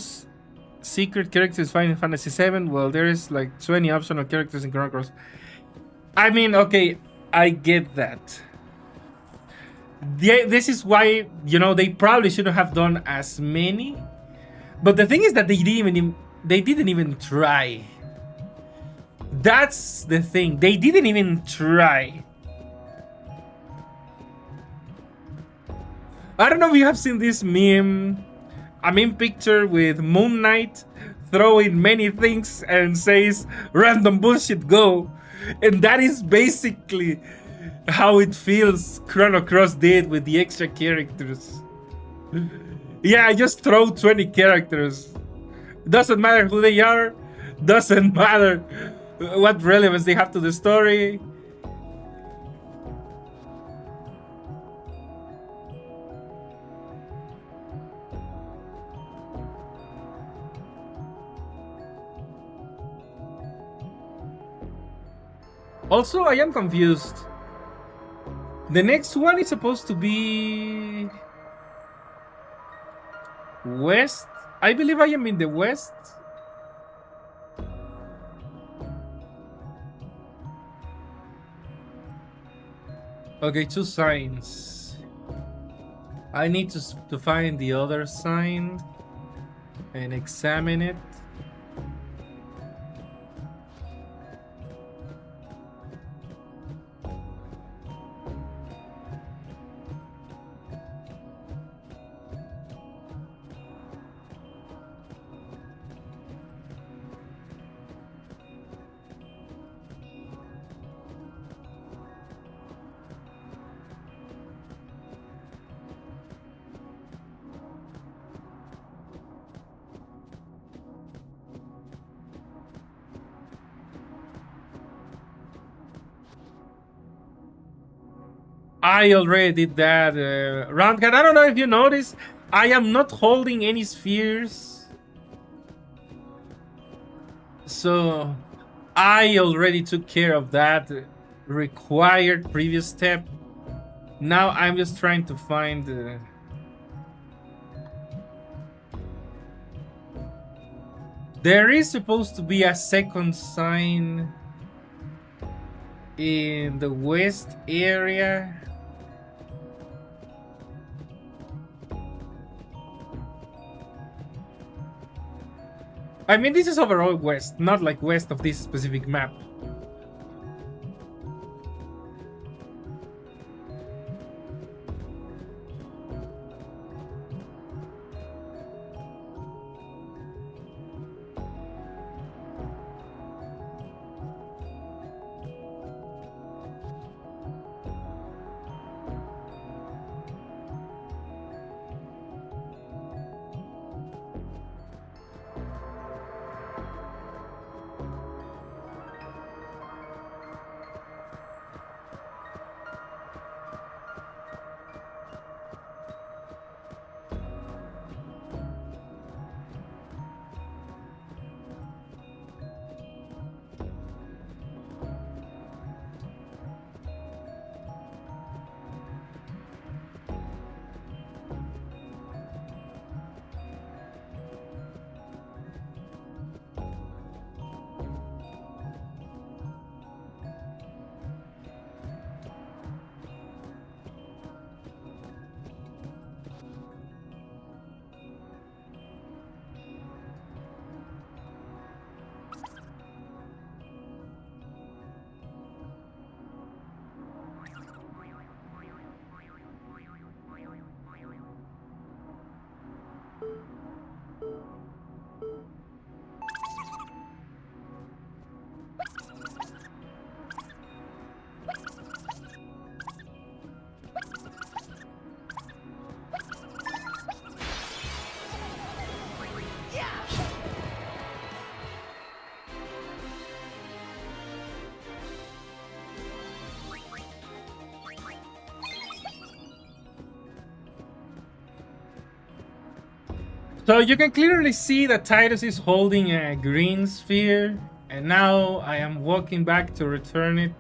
secret characters in Final Fantasy VII. Well, there is like 20 optional characters in Chrono Cross. I mean, okay, I get that. This is why, you know, they probably shouldn't have done as many. But the thing is that they didn't even try. That's the thing. They didn't even try. I don't know if you have seen this meme. A meme picture with Moon Knight throwing many things and says, random bullshit, go. And that is basically how it feels Chrono Cross did with the extra characters. Yeah, just throw 20 characters. Doesn't matter who they are. Doesn't matter what relevance they have to the story. Also, I am confused. The next one is supposed to be west. I believe I am in the west. Okay, 2 signs. I need to find the other sign and examine it. I already did that. Roundhead, I don't know if you noticed, I am not holding any spheres. So I already took care of that required previous step. Now I'm just trying to find... There is supposed to be a second sign in the west area. I mean, this is overall west, not like west of this specific map. So you can clearly see that Titus is holding a green sphere, and now I am walking back to return it.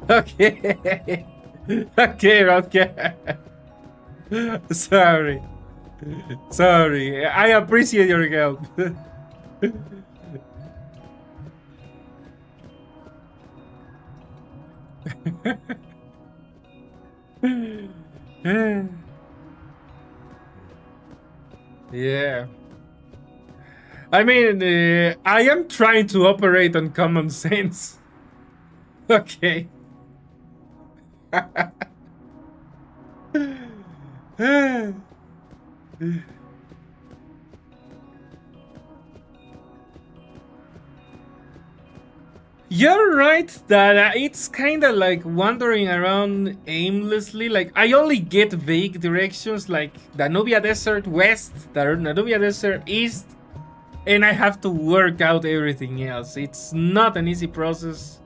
Okay. Okay. Sorry. Sorry. I appreciate your help. Yeah. I mean, I am trying to operate on common sense. Okay. You're right that it's kind of like wandering around aimlessly. Like, I only get vague directions like the Nubia Desert West, the Nubia Desert East, and I have to work out everything else. It's not an easy process.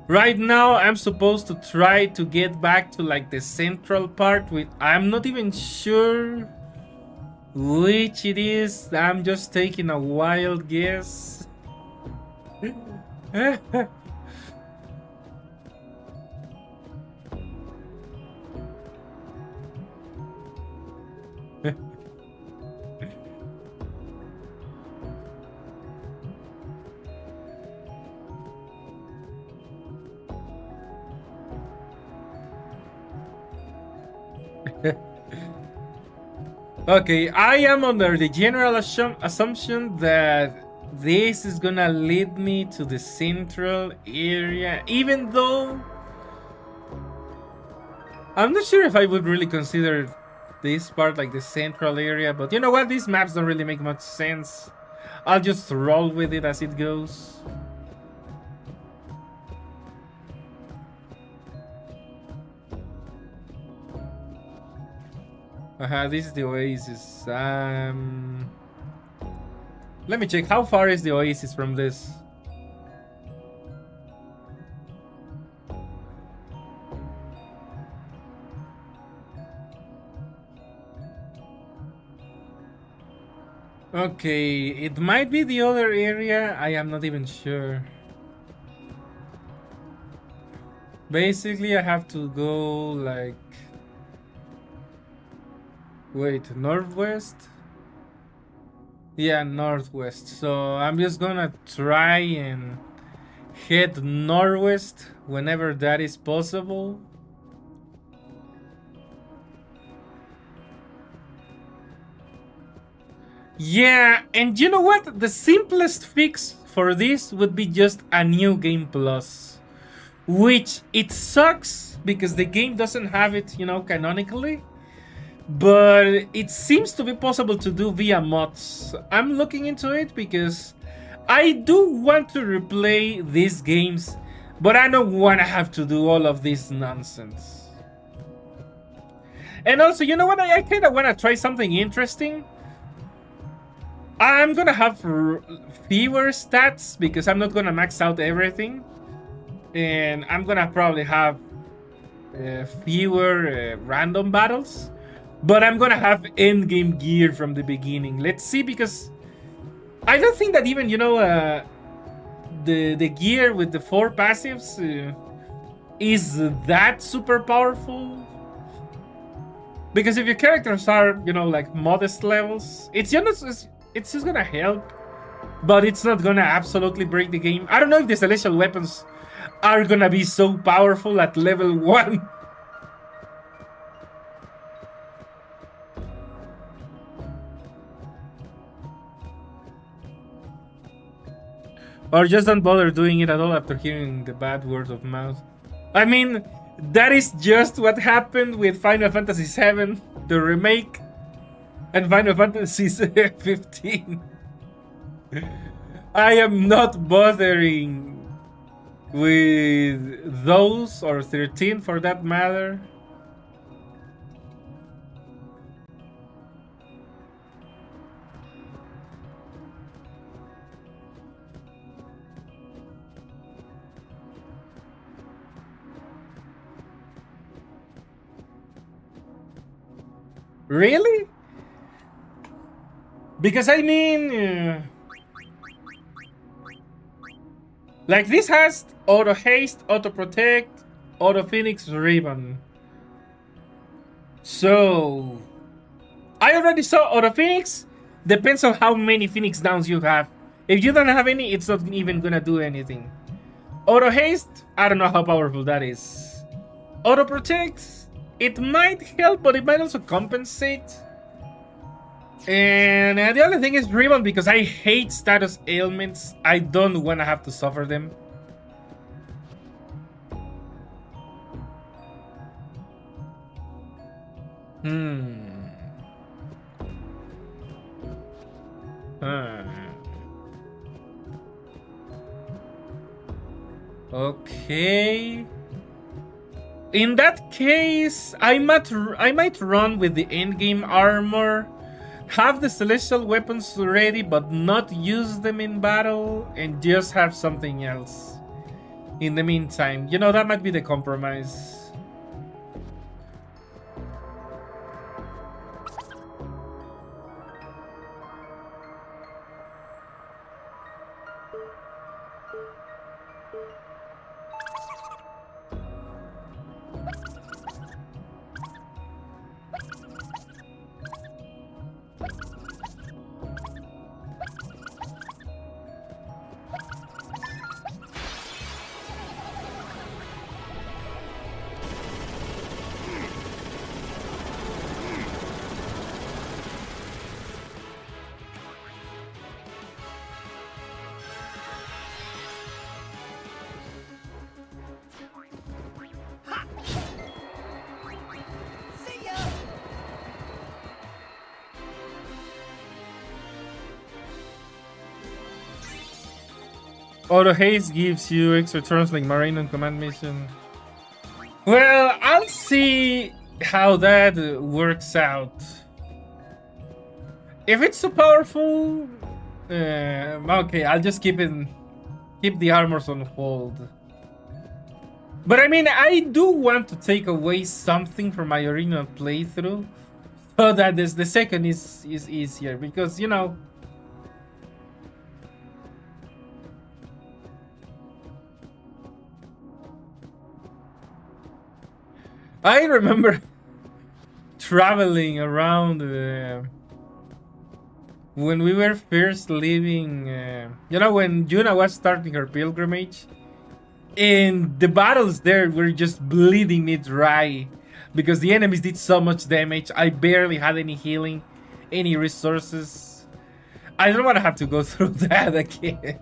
Right now, I'm supposed to try to get back to like the central part with... I'm not even sure Which it is, I'm just taking a wild guess. Okay, I am under the general assumption that this is gonna lead me to the central area, even though I'm not sure if I would really consider this part like the central area, but you know what? These maps don't really make much sense. I'll just roll with it as it goes. This is the oasis. Let me check. How far is the oasis from this? Okay, it might be the other area. I am not even sure. Basically, I have to go like... Wait, northwest? Yeah, northwest. So I'm just gonna try and head northwest whenever that is possible. Yeah, and you know what? The simplest fix for this would be just a new game plus. Which it sucks because the game doesn't have it, you know, canonically. But it seems to be possible to do via mods. I'm looking into it because I do want to replay these games, but I don't want to have to do all of this nonsense. And also, you know what? I kind of want to try something interesting. I'm gonna have fewer stats because I'm not gonna max out everything. And I'm gonna probably have fewer random battles. But I'm gonna have endgame gear from the beginning. Let's see, because I don't think that even, you know, the gear with the 4 passives is that super powerful. Because if your characters are, you know, like modest levels, it's just gonna help, but it's not gonna absolutely break the game. I don't know if the celestial weapons are gonna be so powerful at level 1. Or just don't bother doing it at all after hearing the bad word of mouth. I mean, that is just what happened with Final Fantasy VII, the remake, and Final Fantasy 15. I am not bothering with those, or 13 for that matter. Really? Because I mean, like this has auto haste, auto protect, auto phoenix ribbon. So I already saw auto phoenix. Depends on how many phoenix downs you have. If you don't have any, it's not even gonna do anything. Auto haste, I don't know how powerful that is. Auto protect, it might help, but it might also compensate. And the other thing is ribbon, because I hate status ailments. I don't want to have to suffer them. Okay. In that case, I might run with the endgame armor, have the celestial weapons ready but not use them in battle, and just have something else in the meantime. You know, that might be the compromise. Auto haste gives you extra turns like Marine on command mission. Well, I'll see how that works out. If it's so powerful, okay, I'll just keep the armors on hold. But I mean, I do want to take away something from my original playthrough, so that the second is easier, because you know. I remember traveling around when we were first leaving, you know, when Yuna was starting her pilgrimage, and the battles there were just bleeding me dry because the enemies did so much damage. I barely had any healing, any resources. I don't want to have to go through that again.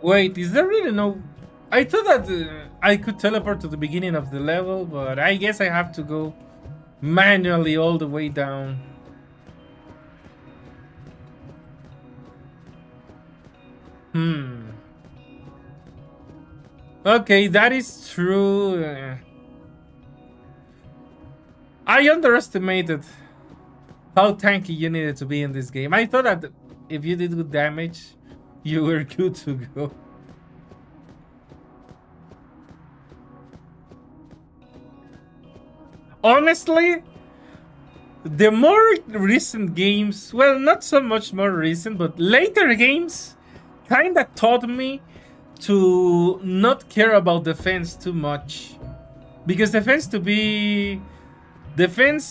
Wait, is there really no... I thought that I could teleport to the beginning of the level, but I guess I have to go manually all the way down. Okay, that is true. I underestimated how tanky you needed to be in this game. I thought that if you did good damage, you were good to go. Honestly, the more recent games, well, not so much more recent, but later games kinda taught me to not care about defense too much. Because defense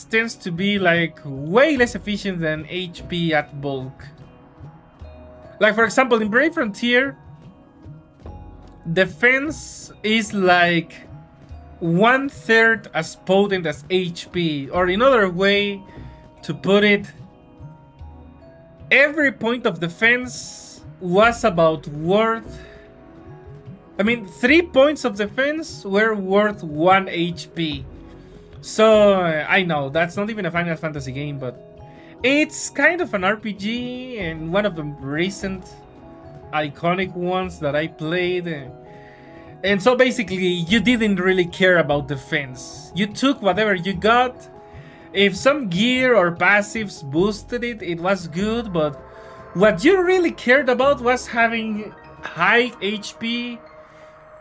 tends to be like way less efficient than HP at bulk. Like for example, in Brave Frontier, defense is like 1/3 as potent as HP, or another way to put it, every point of defense was about worth... I mean, 3 points of defense were worth 1 HP. So, I know, that's not even a Final Fantasy game, but it's kind of an RPG, and one of the recent iconic ones that I played. And so basically, you didn't really care about defense. You took whatever you got. If some gear or passives boosted it, it was good, but what you really cared about was having high HP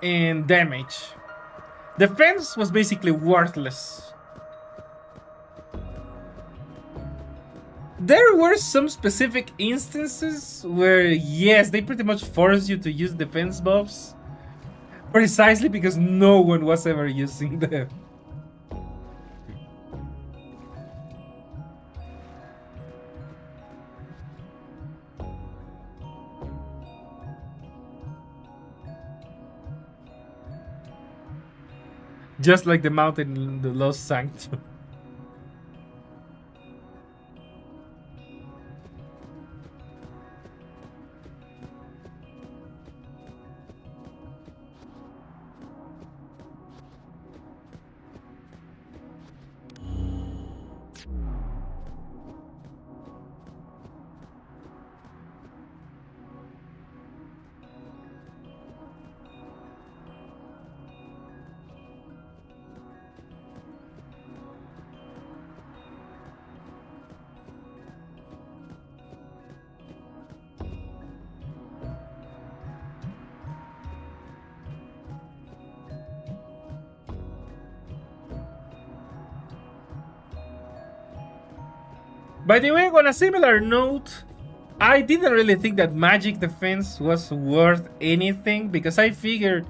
and damage. Defense was basically worthless. There were some specific instances where, yes, they pretty much forced you to use defense buffs. Precisely because no one was ever using them. Just like the mountain in the Lost Sanctum. By the way, on a similar note, I didn't really think that magic defense was worth anything because I figured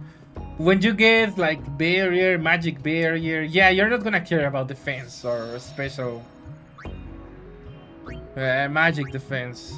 when you get like barrier, magic barrier, yeah, you're not gonna care about defense or special magic defense.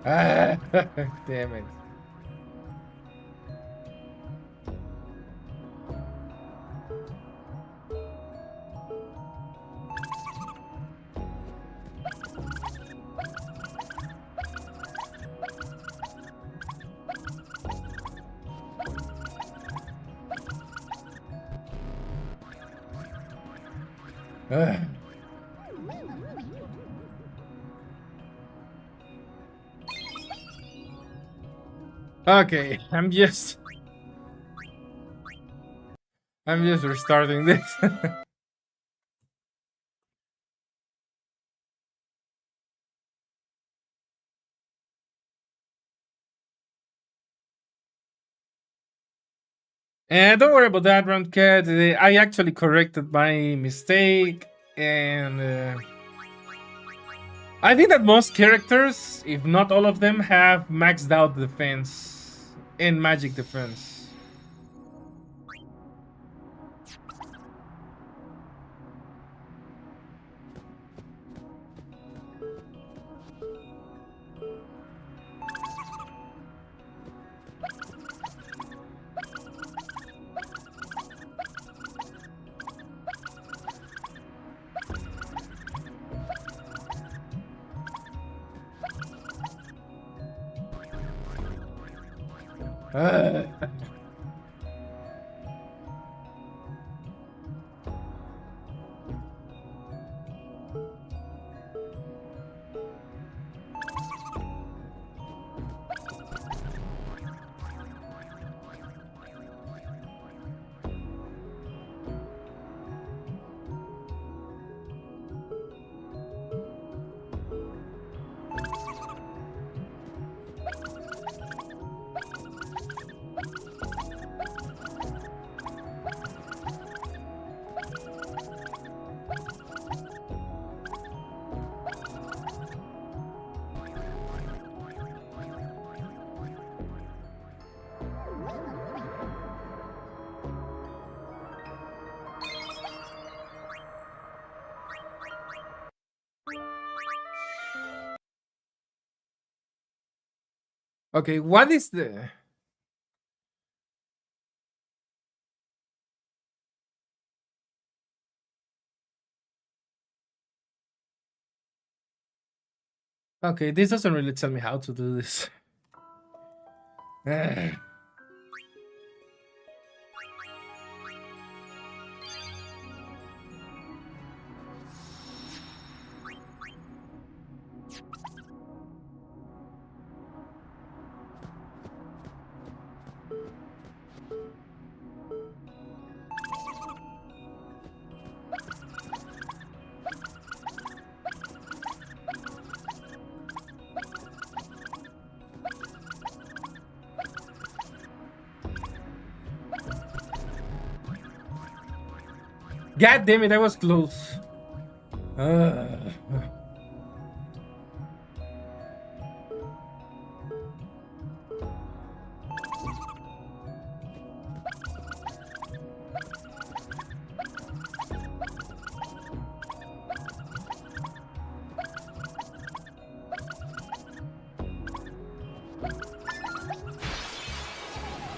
Ah, damn it. Ah. Okay, I'm just restarting this. And don't worry about that, Round Cat. I actually corrected my mistake, and I think that most characters, if not all of them, have maxed out defense and magic defense. Ah. Okay, what is the... Okay, this doesn't really tell me how to do this. Ah. God damn it, I was close.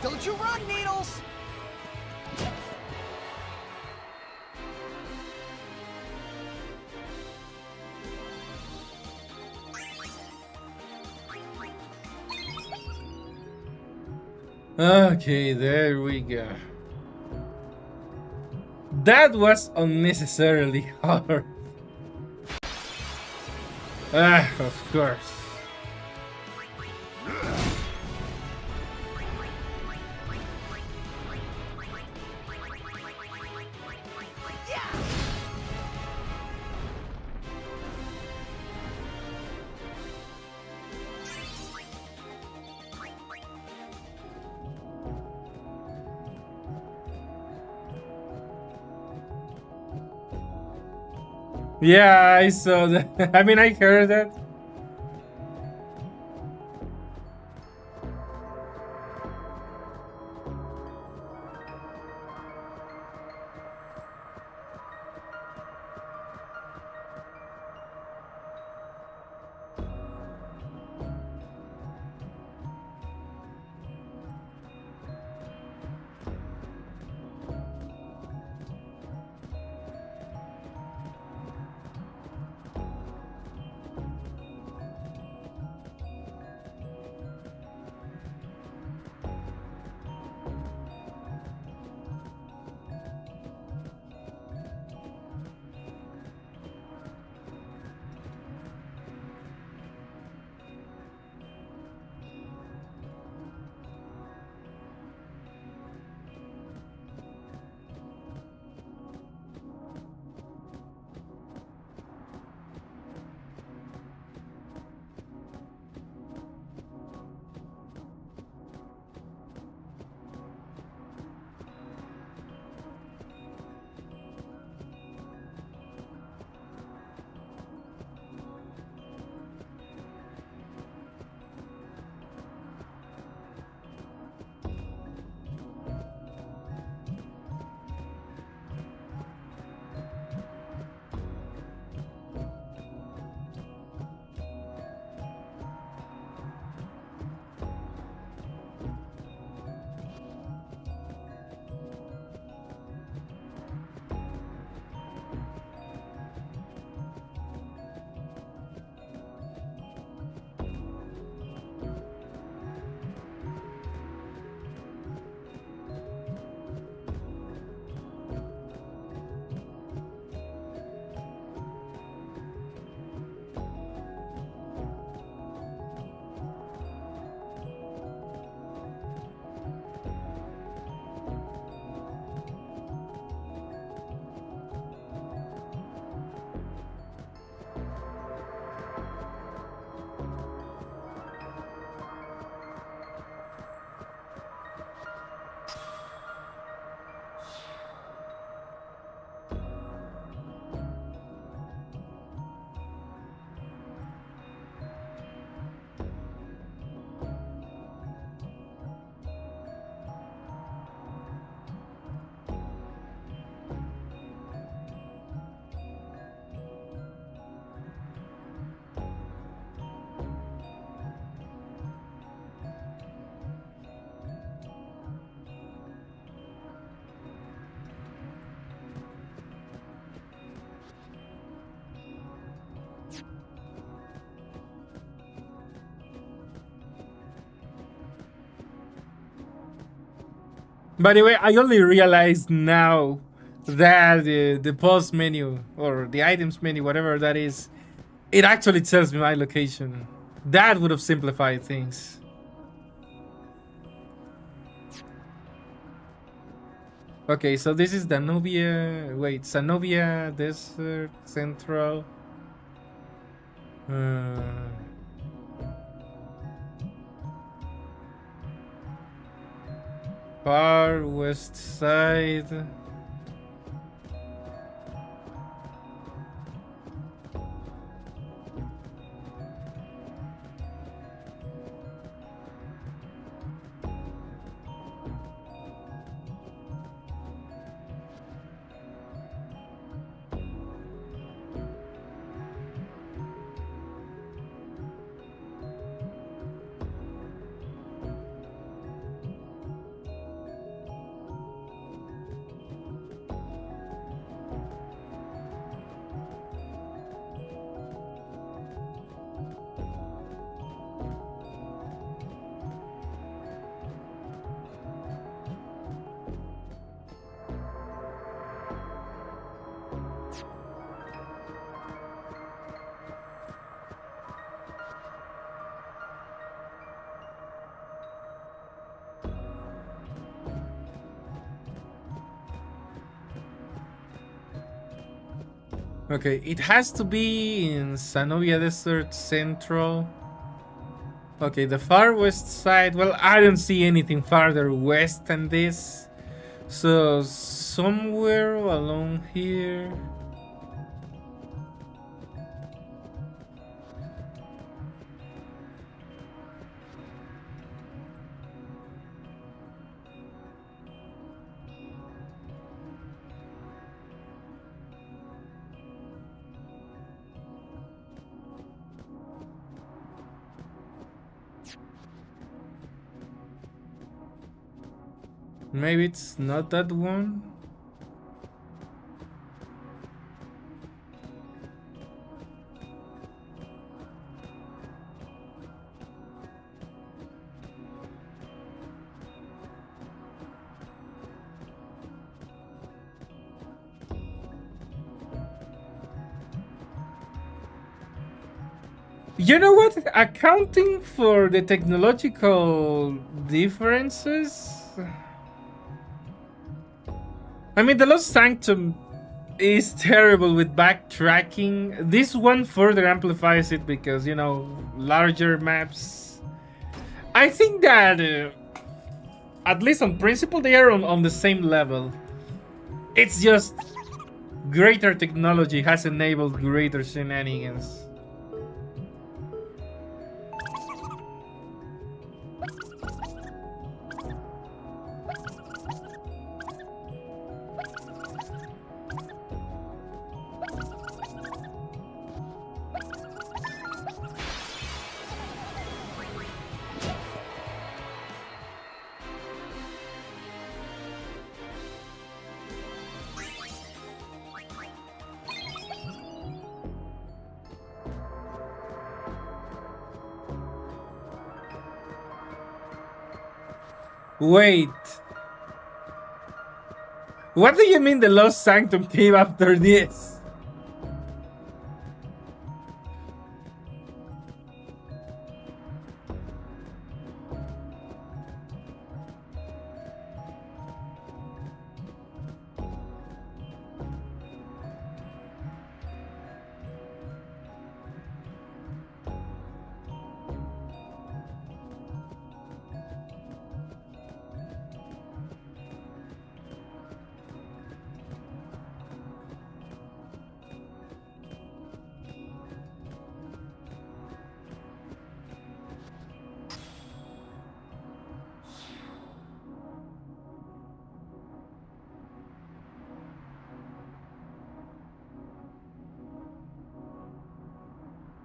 Don't you run, Needles! Okay, there we go. That was unnecessarily hard. Ah, of course. Yeah, I saw that. I mean, I heard that. By the way, I only realized now that the pause menu or the items menu, whatever that is, it actually tells me my location. That would have simplified things. Okay, so this is Danubia. Wait, Sanubia Desert Central. Uh, Far West Side. Okay, it has to be in Sanoia Desert Central. Okay, the far west side. Well, I don't see anything farther west than this. So, somewhere along here. Maybe it's not that one. You know what? Accounting for the technological differences. I mean, the Lost Sanctum is terrible with backtracking. This one further amplifies it because, you know, larger maps. I think that, at least on principle, they are on the same level. It's just greater technology has enabled greater shenanigans. Wait. What do you mean the Lost Sanctum came after this?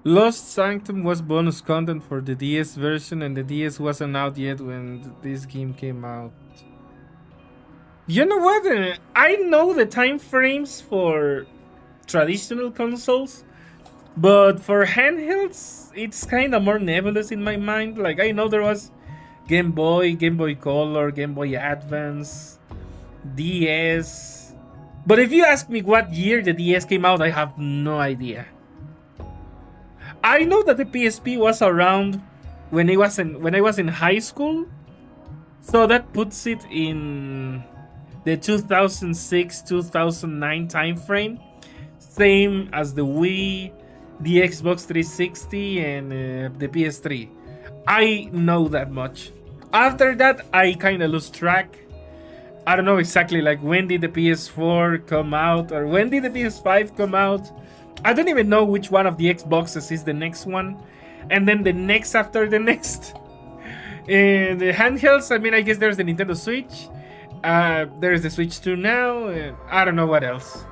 Lost Sanctum was bonus content for the DS version, and the DS wasn't out yet when this game came out. You know what? I know the time frames for traditional consoles, but for handhelds, it's kind of more nebulous in my mind. Like, I know there was Game Boy, Game Boy Color, Game Boy Advance, DS. But if you ask me what year the DS came out, I have no idea. I know that the PSP was around when I was in high school, so that puts it in the 2006-2009 time frame, same as the Wii, the Xbox 360, and the PS3. I know that much. After that, I kind of lose track. I don't know exactly, like, when did the PS4 come out, or when did the PS5 come out. I don't even know which one of the Xboxes is the next one. And then the next after the next. And the handhelds, I mean, I guess there's the Nintendo Switch. There's the Switch 2 now. I don't know what else.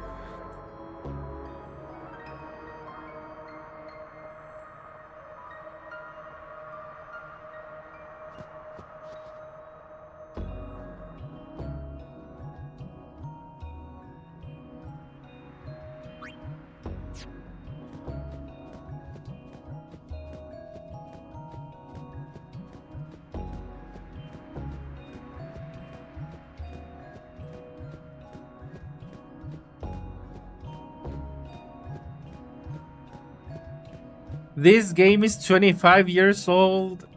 This game is 25 years old.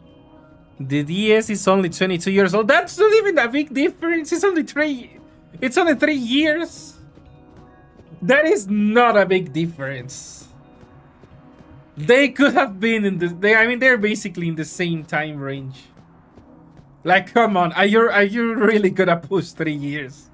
The DS is only 22 years old. That's not even a big difference. It's only 3 years. That is not a big difference. They could have been in the. I mean, they're basically in the same time range. Like, come on, are you really gonna push 3 years?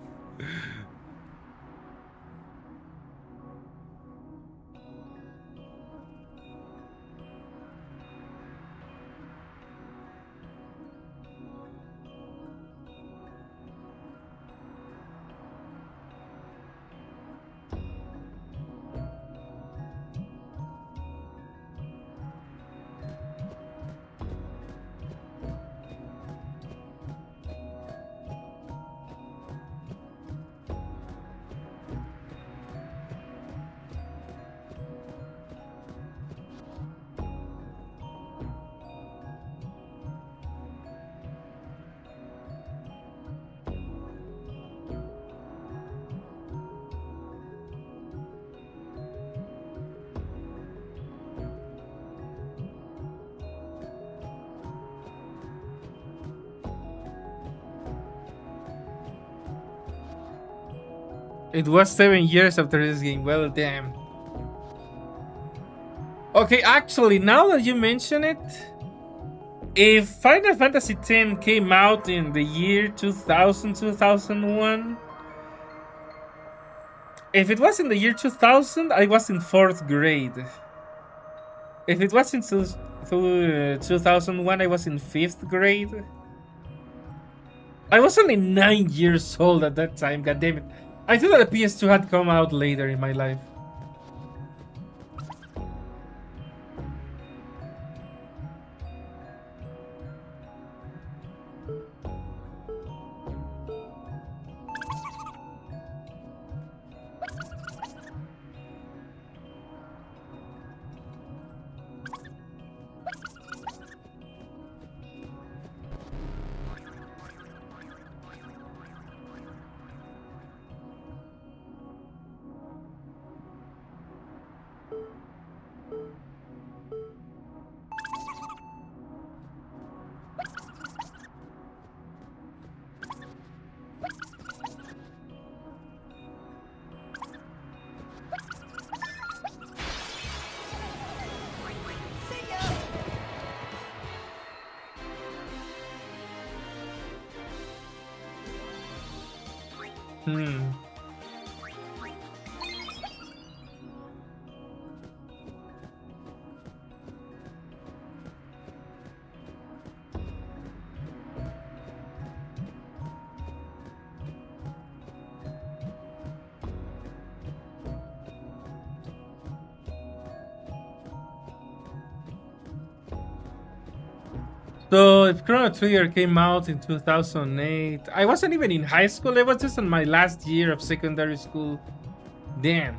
It was 7 years after this game. Well, damn. Okay, actually, now that you mention it, if Final Fantasy X came out in the year 2000, 2001, if it was in the year 2000, I was in 4th grade. If it was in 2001, I was in 5th grade. I was only 9 years old at that time, goddammit. I thought that the PS2 had come out later in my life. So if Chrono Trigger came out in 2008, I wasn't even in high school. I was just in my last year of secondary school. Damn.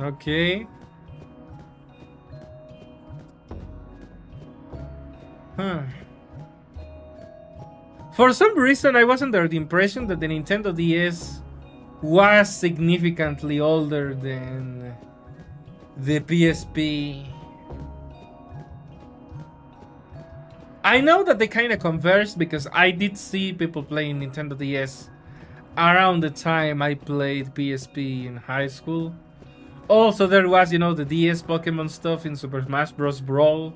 Okay. Huh. For some reason, I was under the impression that the Nintendo DS was significantly older than the PSP. I know that they kind of converged because I did see people playing Nintendo DS around the time I played PSP in high school. Also, there was, the DS Pokemon stuff in Super Smash Bros. Brawl.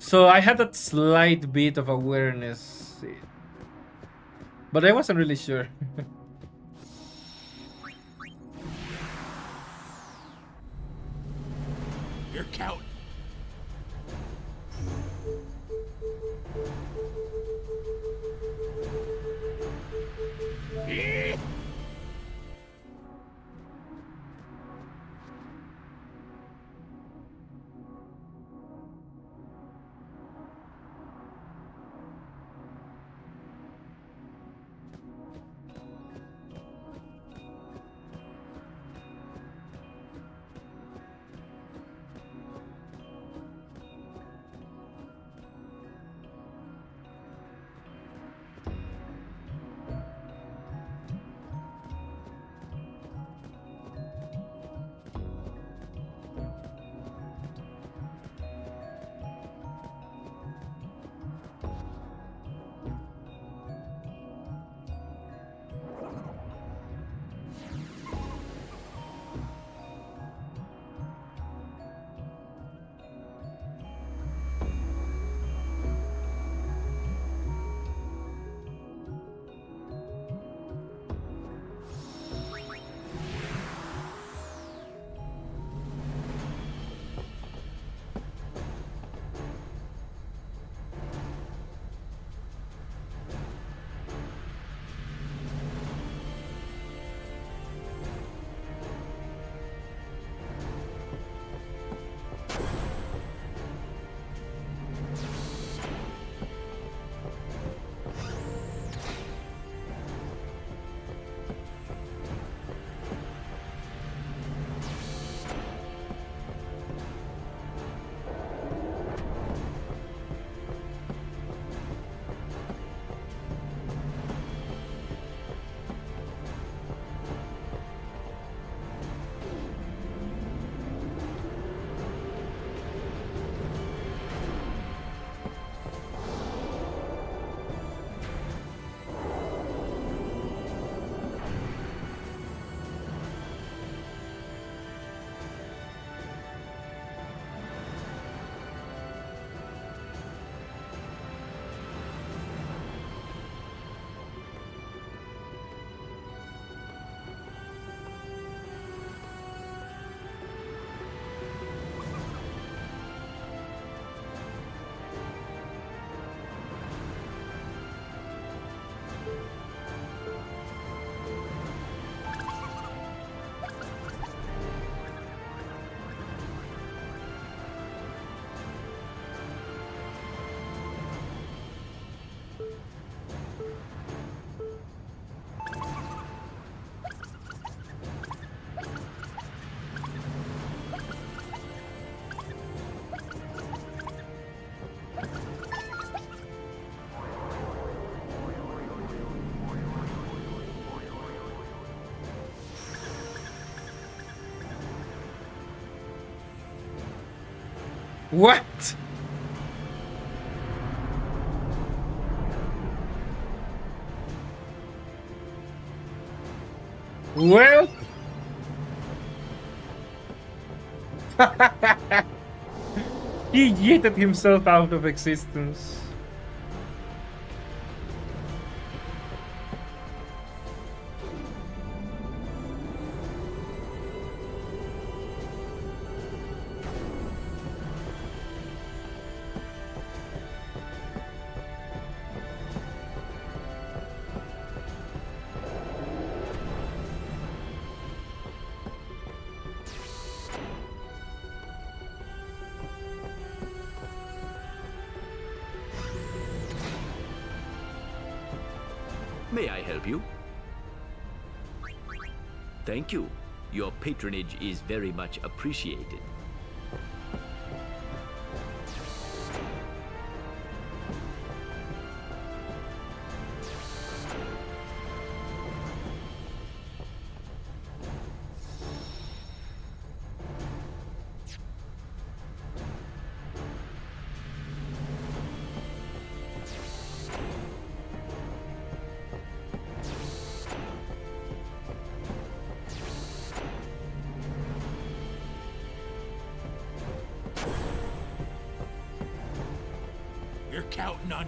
So I had that slight bit of awareness. But I wasn't really sure. You're counting. What? Well, he yeeted himself out of existence. May I help you? Thank you. Your patronage is very much appreciated. We're counting on.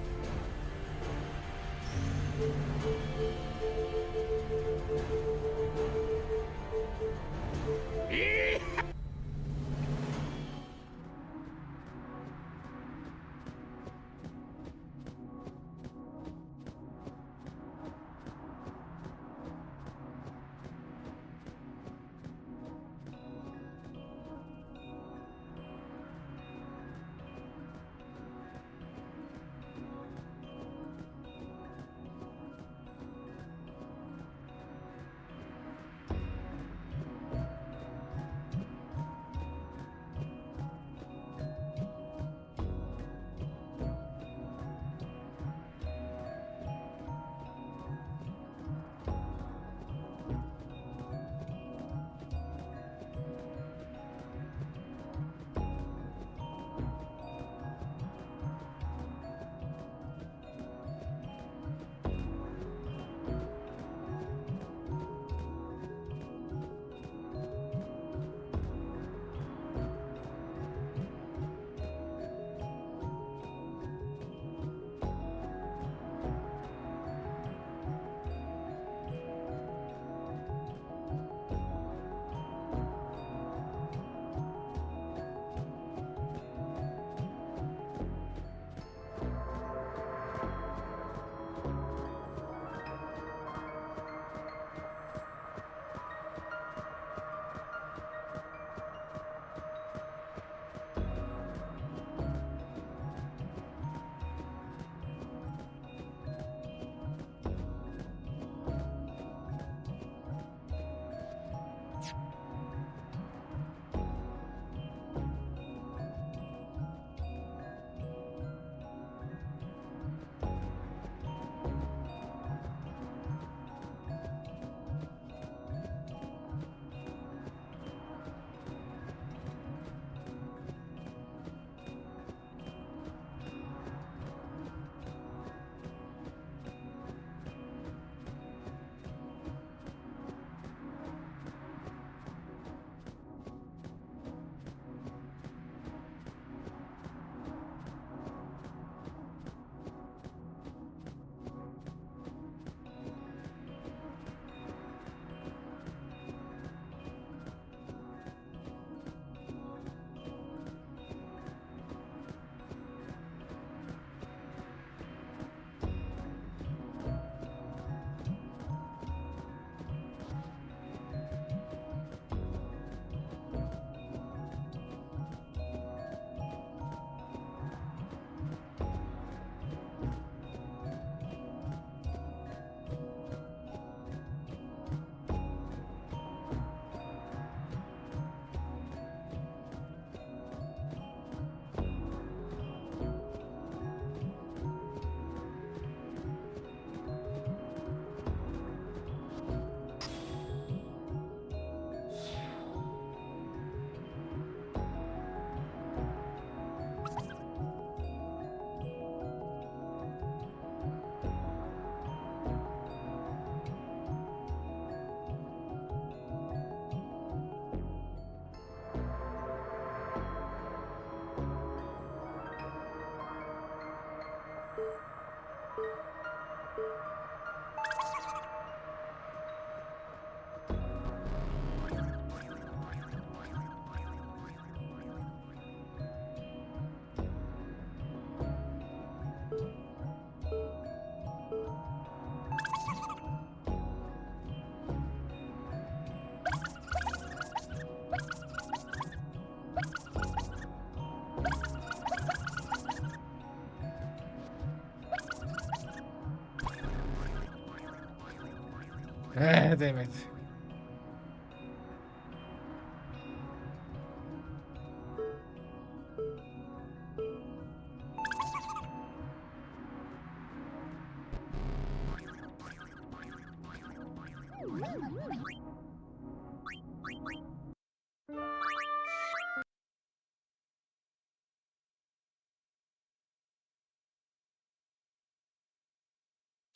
damn it.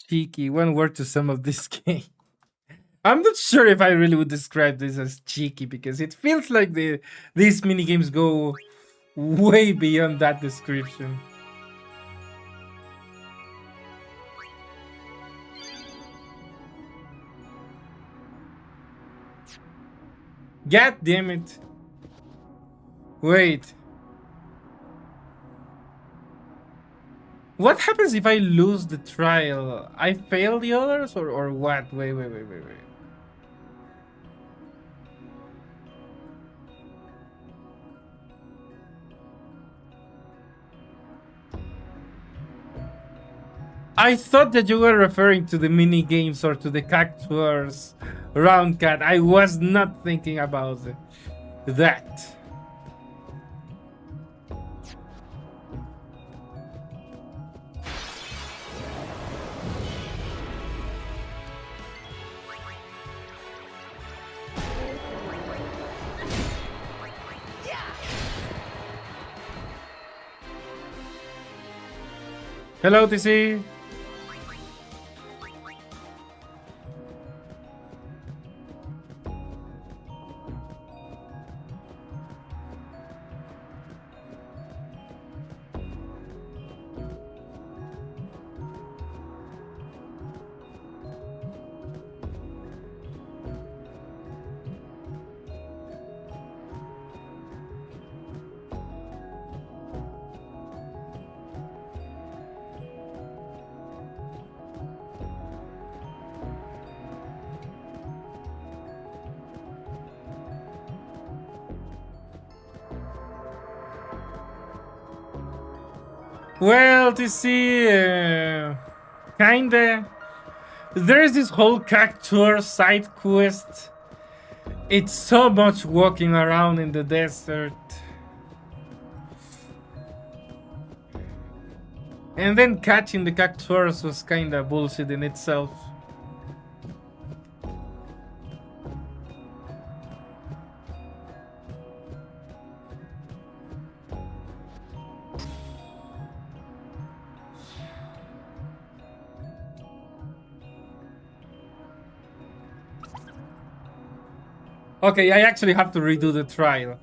Cheeky. One word to sum up this game. I'm not sure if I really would describe this as cheeky because it feels like these mini games go way beyond that description. God damn it. Wait. What happens if I lose the trial? I fail the others or what? Wait. I thought that you were referring to the mini games or to the cactuars round cat. I was not thinking about that. Hello, TC. Well, TC, kinda. There is this whole cactuar side quest. It's so much walking around in the desert. And then catching the cactuars was kinda bullshit in itself. Okay, I actually have to redo the trial.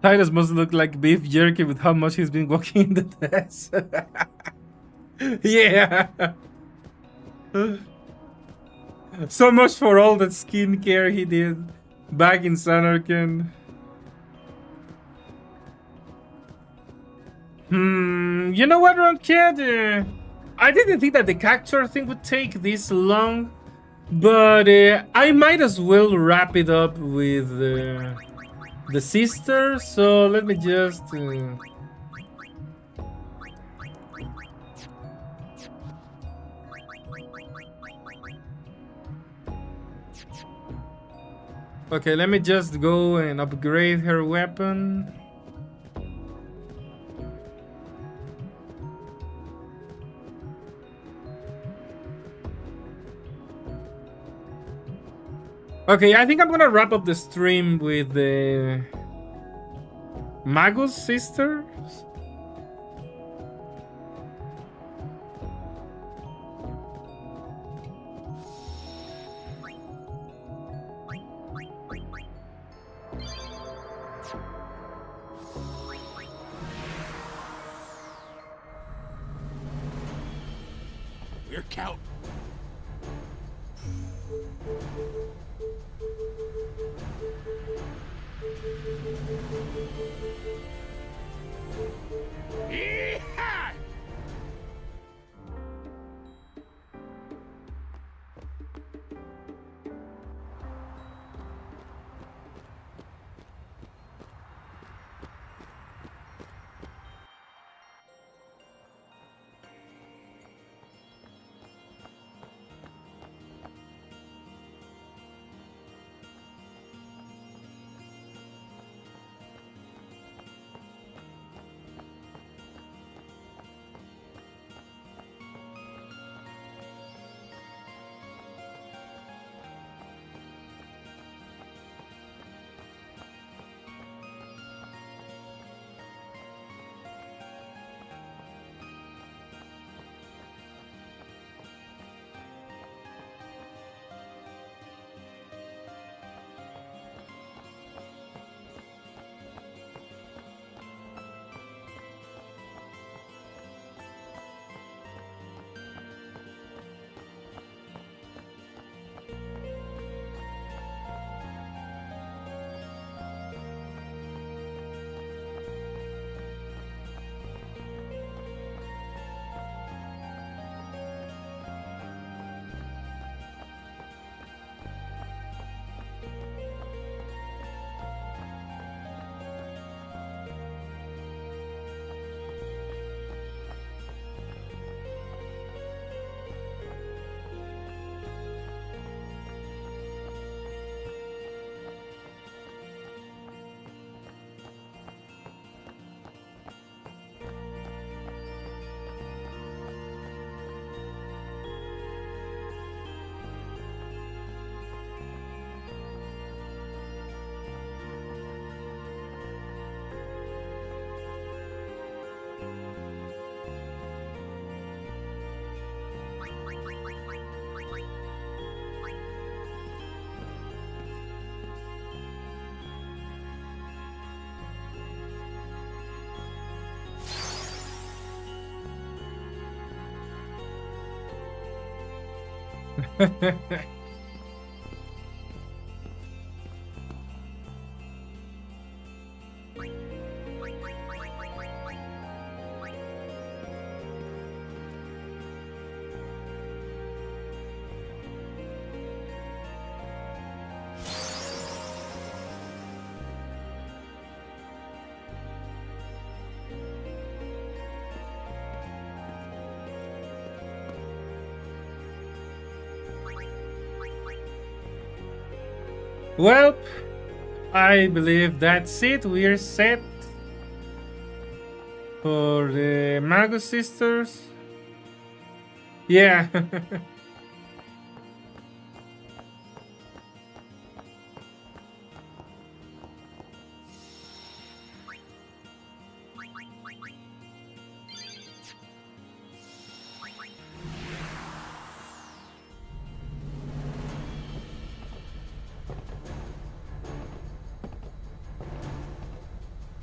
Titus must look like beef jerky with how much he's been walking in the test. Yeah. So much for all that skincare he did back in Sanarkand. You know what, Roncat? I didn't think that the capture thing would take this long, but I might as well wrap it up with the sister. So let me just. Okay, let me just go and upgrade her weapon. Okay, I think I'm gonna wrap up the stream with the Magus sisters. We're counting. Yee-haw! Well, I believe that's it. We're set for the Magus sisters. Yeah.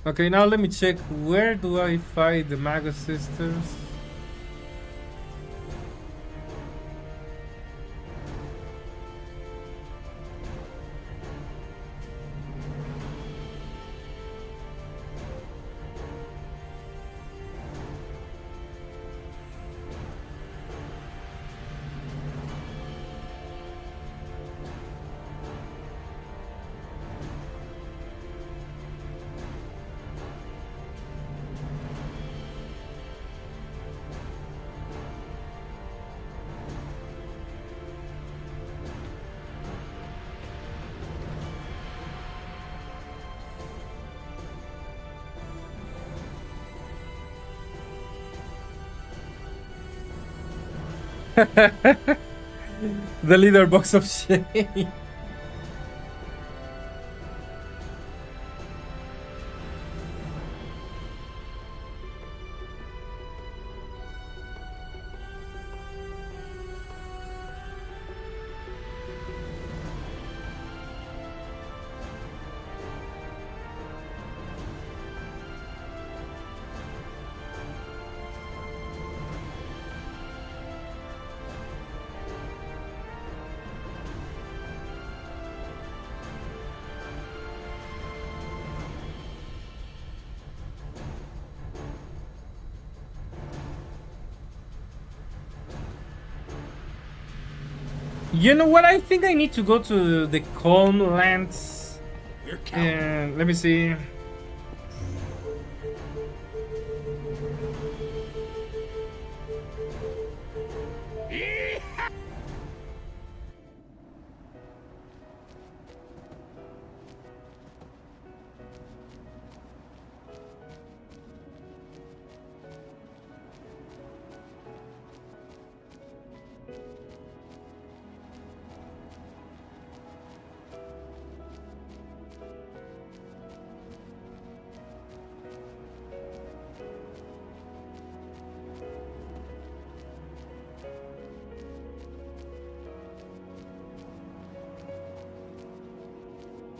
Okay, now let me check. Where do I fight the Mago Sisters? The leader box of shame. You know what? I think I need to go to the calm lands. We're counting. And let me see.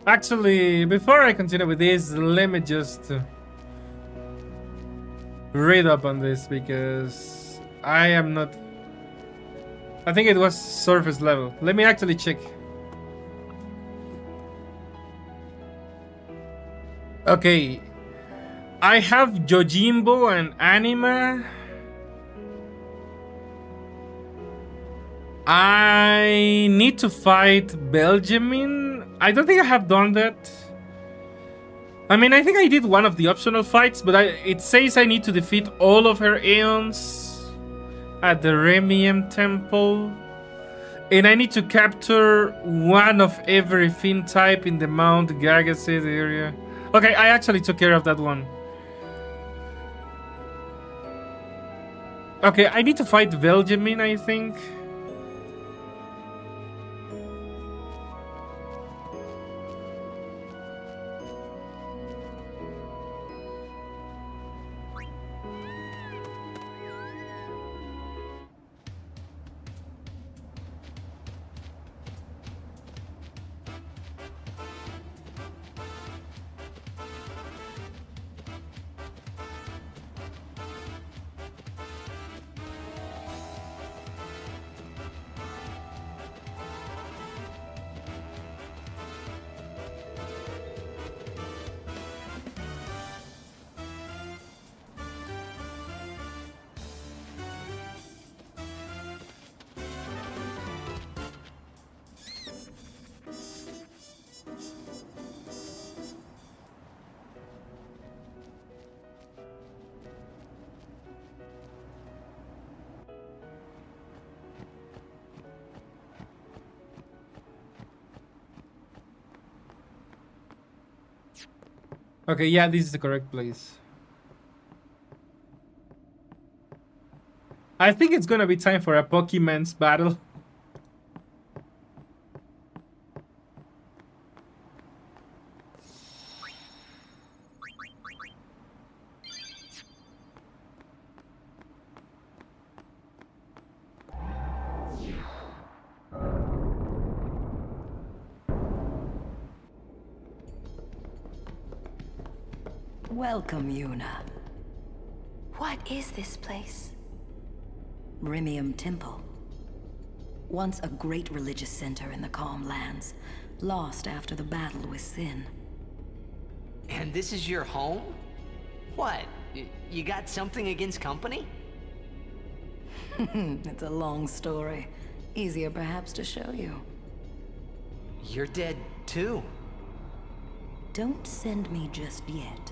Actually, before I continue with this, let me just read up on this because I am not. I think it was surface level. Let me actually check. Okay. I have Yojimbo and Anima. I need to fight Benjamin. I don't think I have done that. I mean, I think I did one of the optional fights, but it says I need to defeat all of her Aeons at the Remiem Temple. And I need to capture one of every Fin type in the Mount Gagasid area. Okay, I actually took care of that one. Okay, I need to fight Benjamin, I think. Okay, yeah, this is the correct place. I think it's gonna be time for a Pokemon's battle. Welcome, Yuna. What is this place? Rimium Temple. Once a great religious center in the Calm Lands, lost after the battle with Sin. And this is your home? What? You got something against company? It's a long story. Easier perhaps to show you. You're dead too. Don't send me just yet.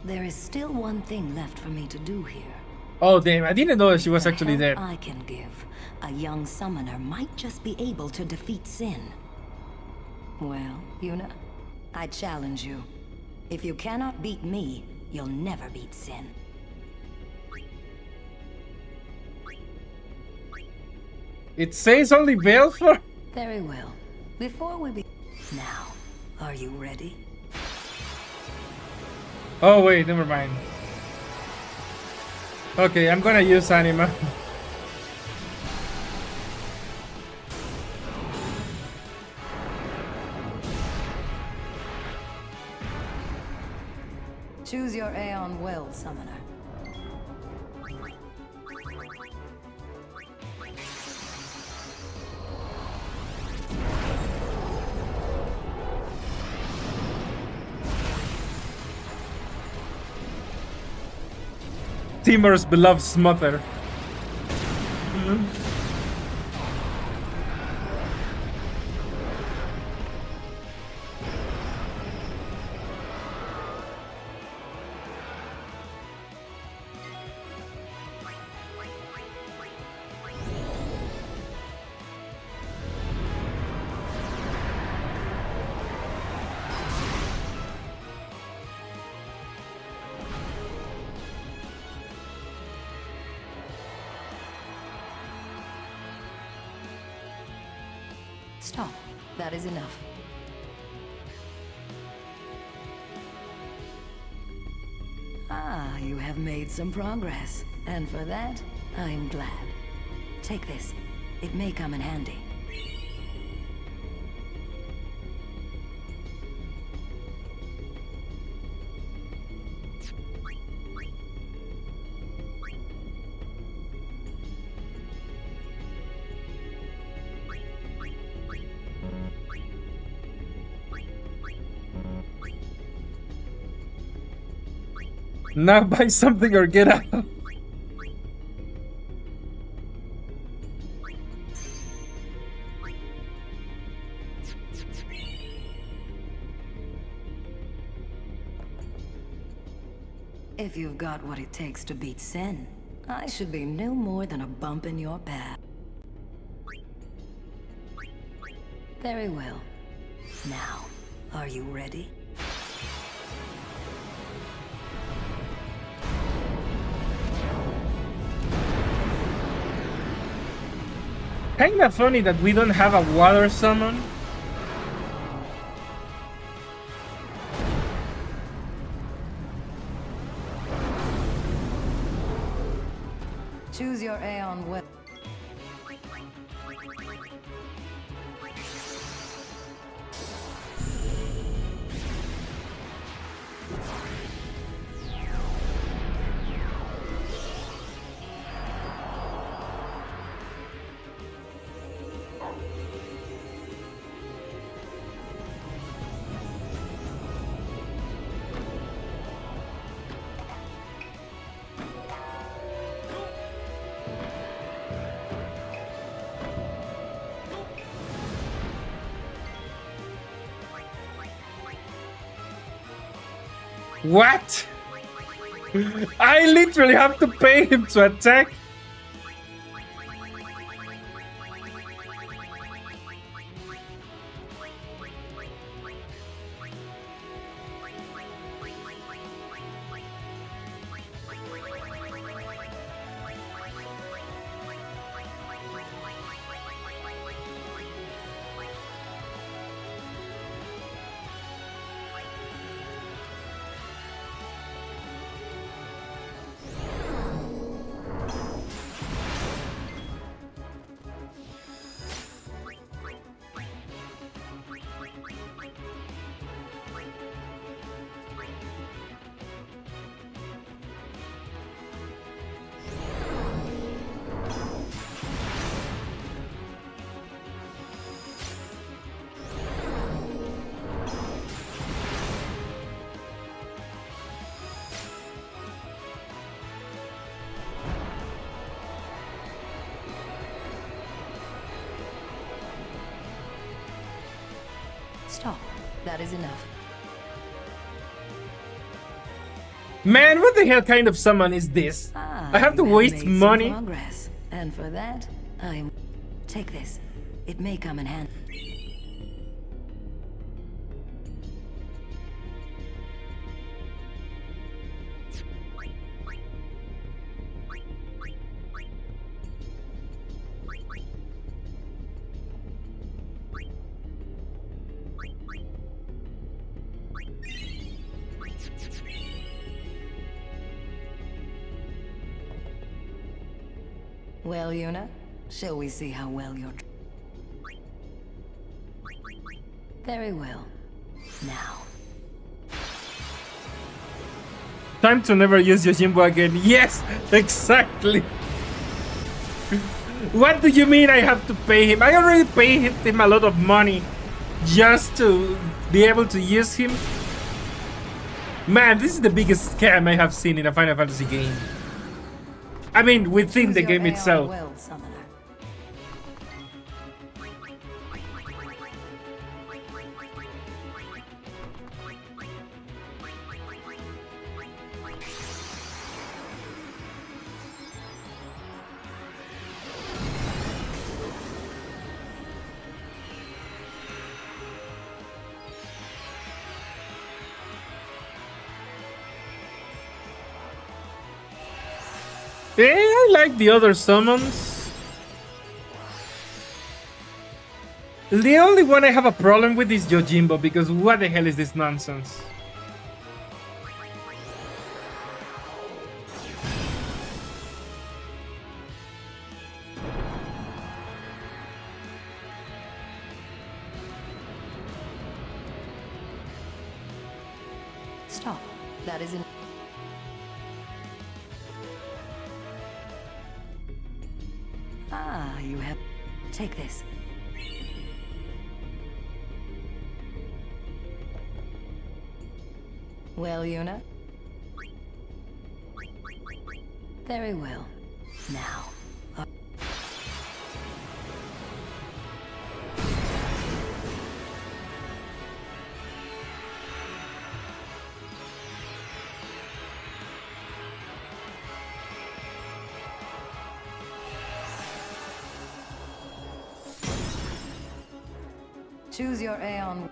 There is still one thing left for me to do here. Oh damn, I didn't know she was actually The help dead. I can give. A young summoner might just be able to defeat Sin. Well, Yuna, I challenge you. If you cannot beat me, you'll never beat Sin. It says only Baleful? Very well. Before we begin... Now, are you ready? Oh wait, never mind. Okay, I'm gonna use Anima. Choose your Aeon well, Summoner. Timur's beloved smother. Stop. That is enough. Ah, you have made some progress. And for that, I am glad. Take this. It may come in handy. Now buy something or get out. If you've got what it takes to beat Sin, I should be no more than a bump in your path. Very well. Now, are you ready? Kinda funny that we don't have a water summon. Choose your Aeon well. What? I literally have to pay him to attack. Stop. That is enough. Man, what the hell kind of summon is this? I have to You waste made some money. progress. And for that, I take this. It may come in handy. Well, Yuna, shall we see how well you're... Very well. Now. Time to never use Yojimbo again. Yes, exactly. What do you mean I have to pay him? I already paid him a lot of money just to be able to use him. Man, this is the biggest scam I have seen in a Final Fantasy game. I mean, within the Choose your game Aeon itself. Well, Summoner. I like the other summons. The only one I have a problem with is Yojimbo, because what the hell is this nonsense? Stop. That is enough. You have... Take this. Well, Yuna? Very well. Now. Choose your Aeon.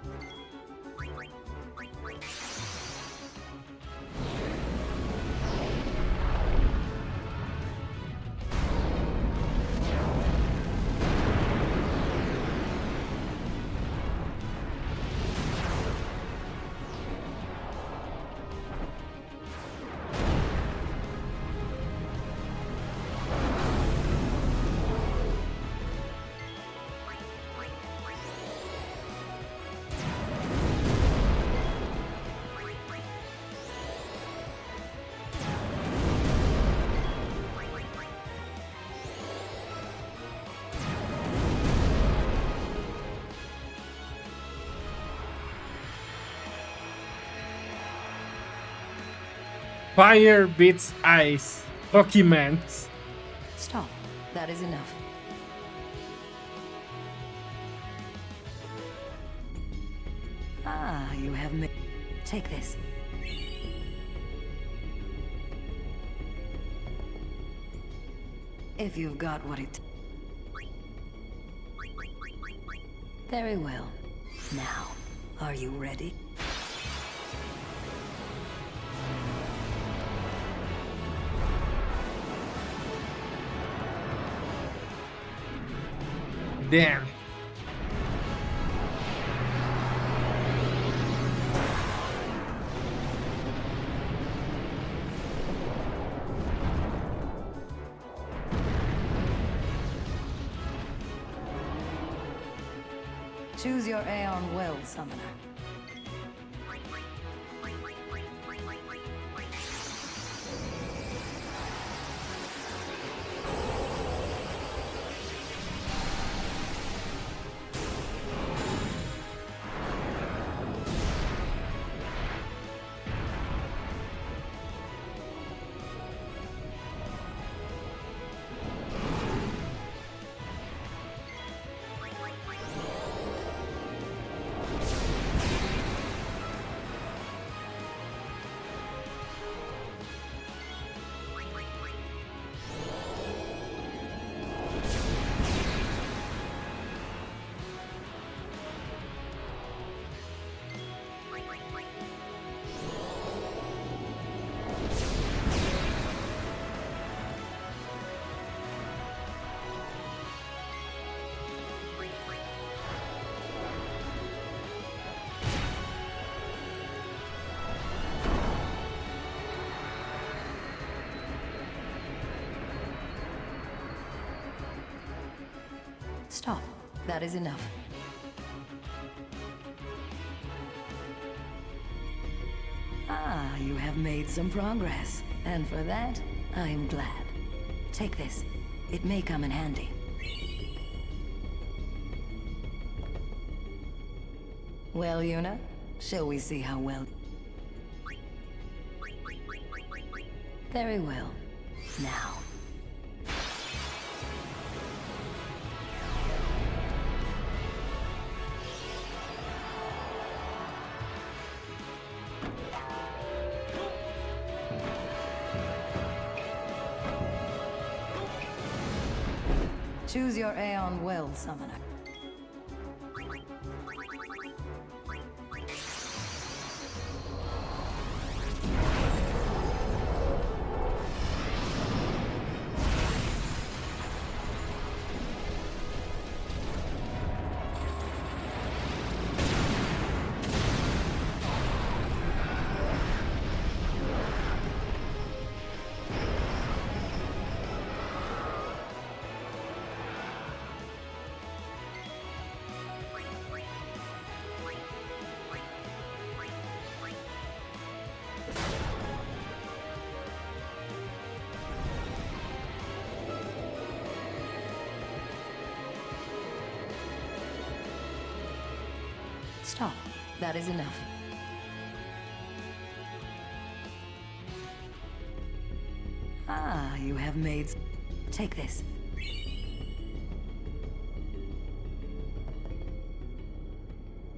Fire beats ice. Pokemon. Stop. That is enough. You have me. Take this. If you've got what it... Very well. Now, are you ready? Damn. Choose your Aeon Well, Summoner. Stop. That is enough. Ah, you have made some progress. And for that, I am glad. Take this. It may come in handy. Well, Yuna, shall we see how well... Very well. Now. Choose your Aeon well, Summoner. Stop. That is enough. Ah, you have made... Take this.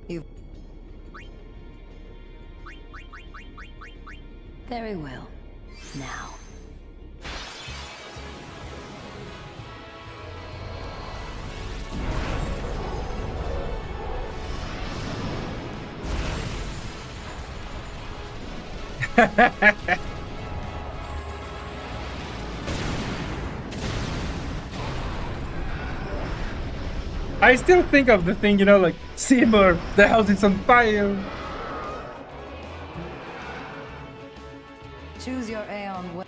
You... Very well. Now. I still think of the thing, you know, like, Seymour, the house is on fire. Choose your Aeon well.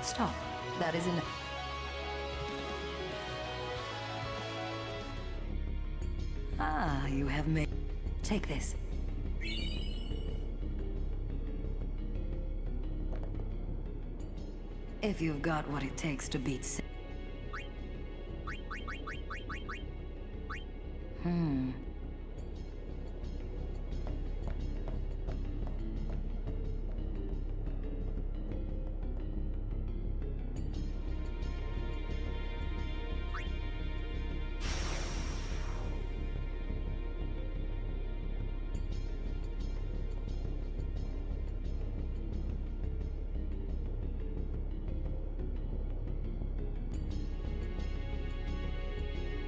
Stop. That is enough. Ah, you have made... Take this. If you've got what it takes to beat...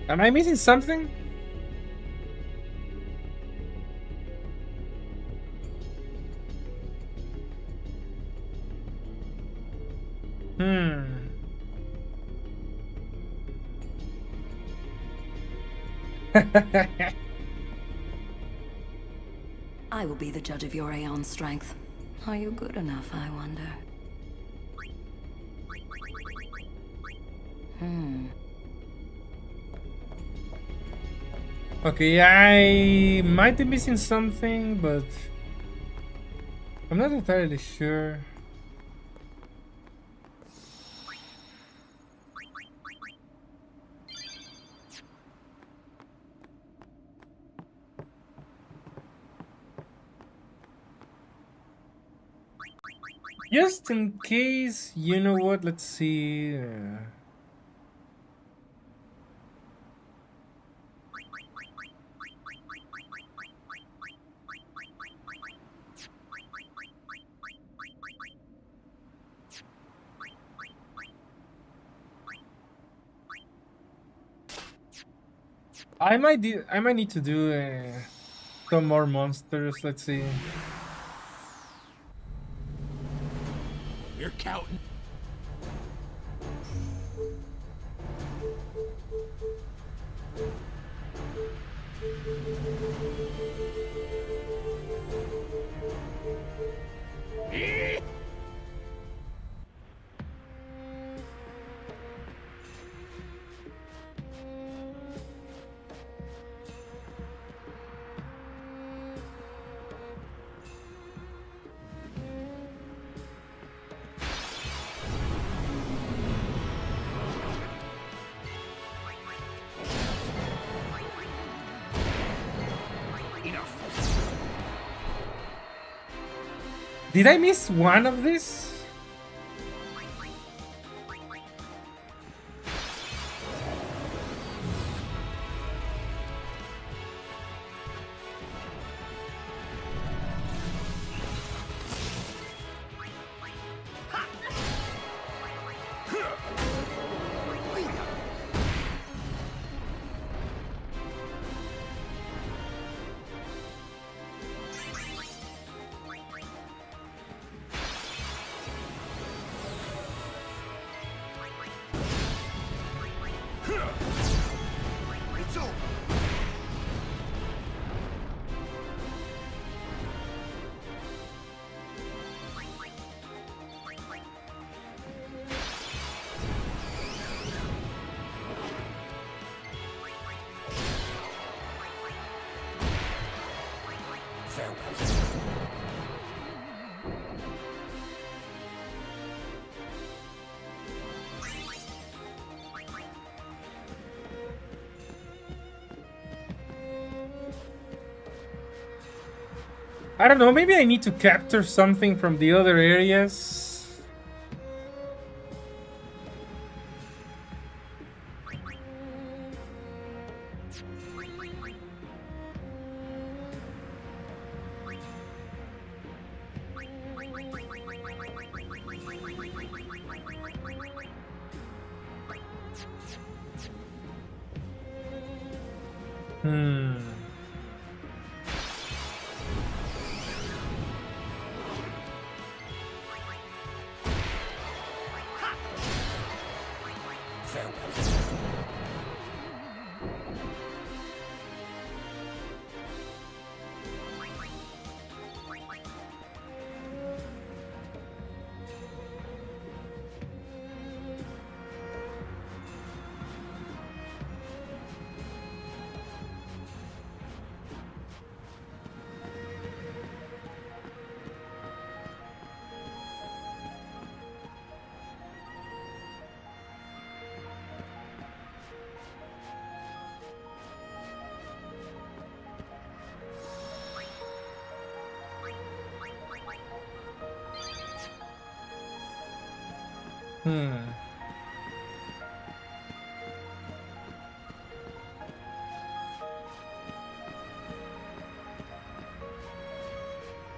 Am I missing something? I will be the judge of your Aeon strength. Are you good enough, I wonder? Okay, I might be missing something, but I'm not entirely sure. Just in case, you know what? Let's see. I might need to do some more monsters. Let's see. We're counting. Did I miss one of these? It's over. I don't know, maybe I need to capture something from the other areas.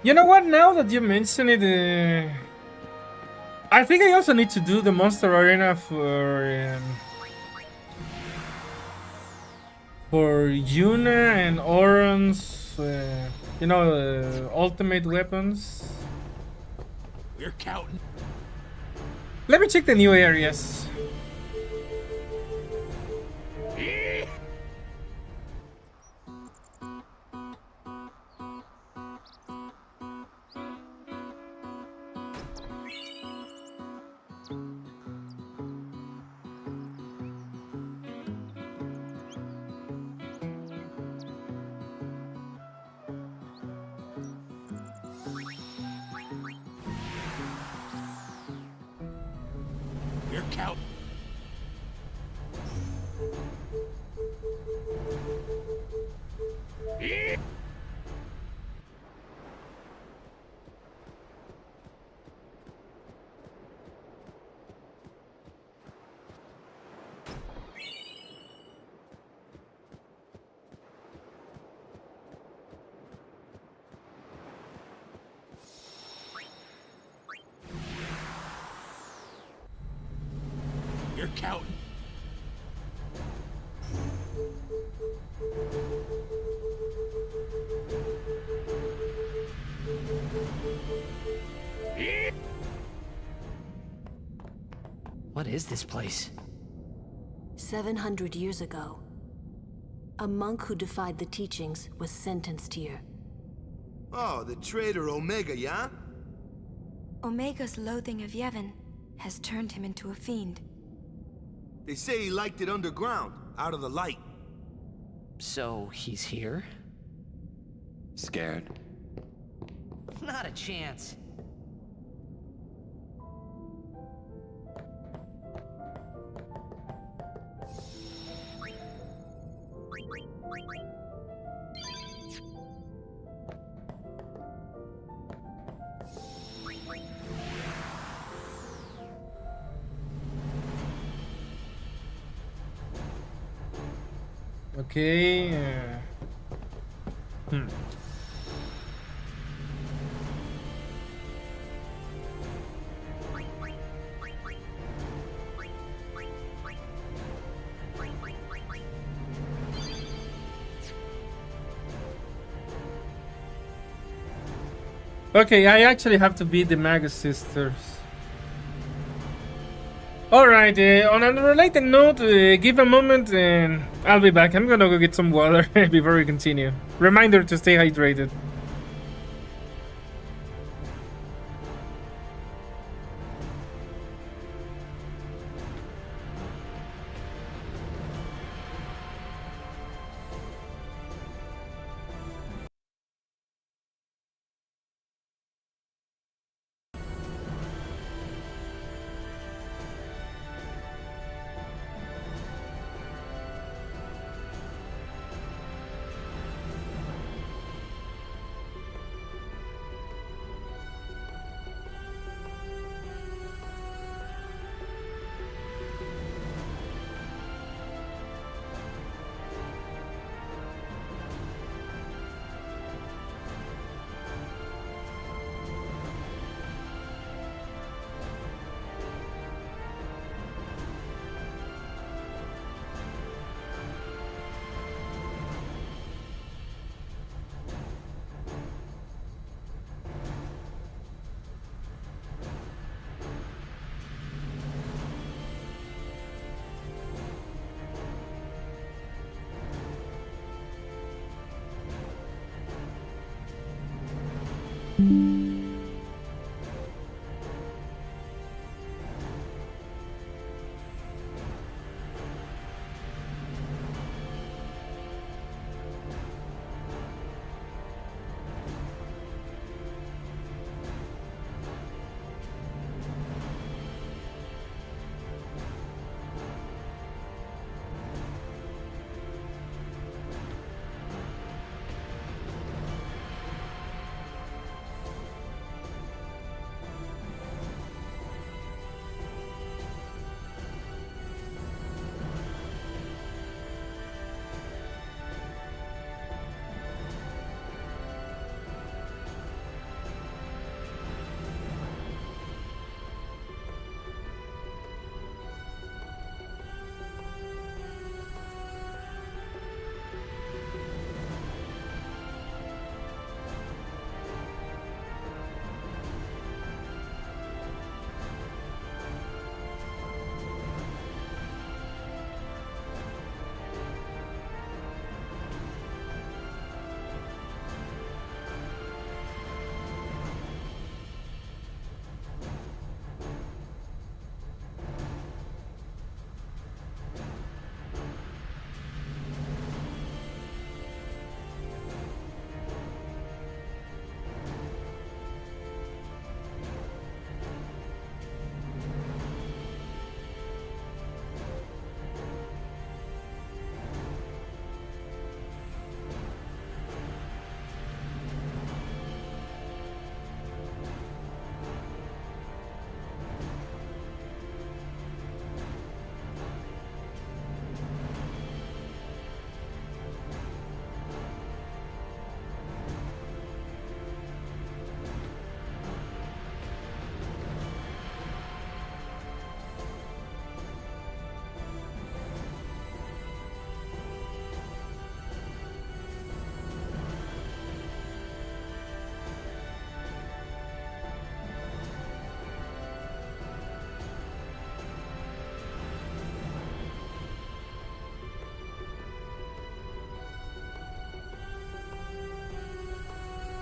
You know what? Now that you mention it, I think I also need to do the Monster Arena for Yuna and Auron's, you know, ultimate weapons. We're counting. Let me check the new areas. We're counting. We're counting. What is this place? 700 years ago, a monk who defied the teachings was sentenced here. Oh, the traitor Omega, yeah? Omega's loathing of Yevon has turned him into a fiend. They say he liked it underground, out of the light. So he's here? Scared? Not a chance. Okay. Okay, I actually have to beat the Magus sisters. Alright, on a related note, give a moment and I'll be back. I'm gonna go get some water before we continue. Reminder to stay hydrated.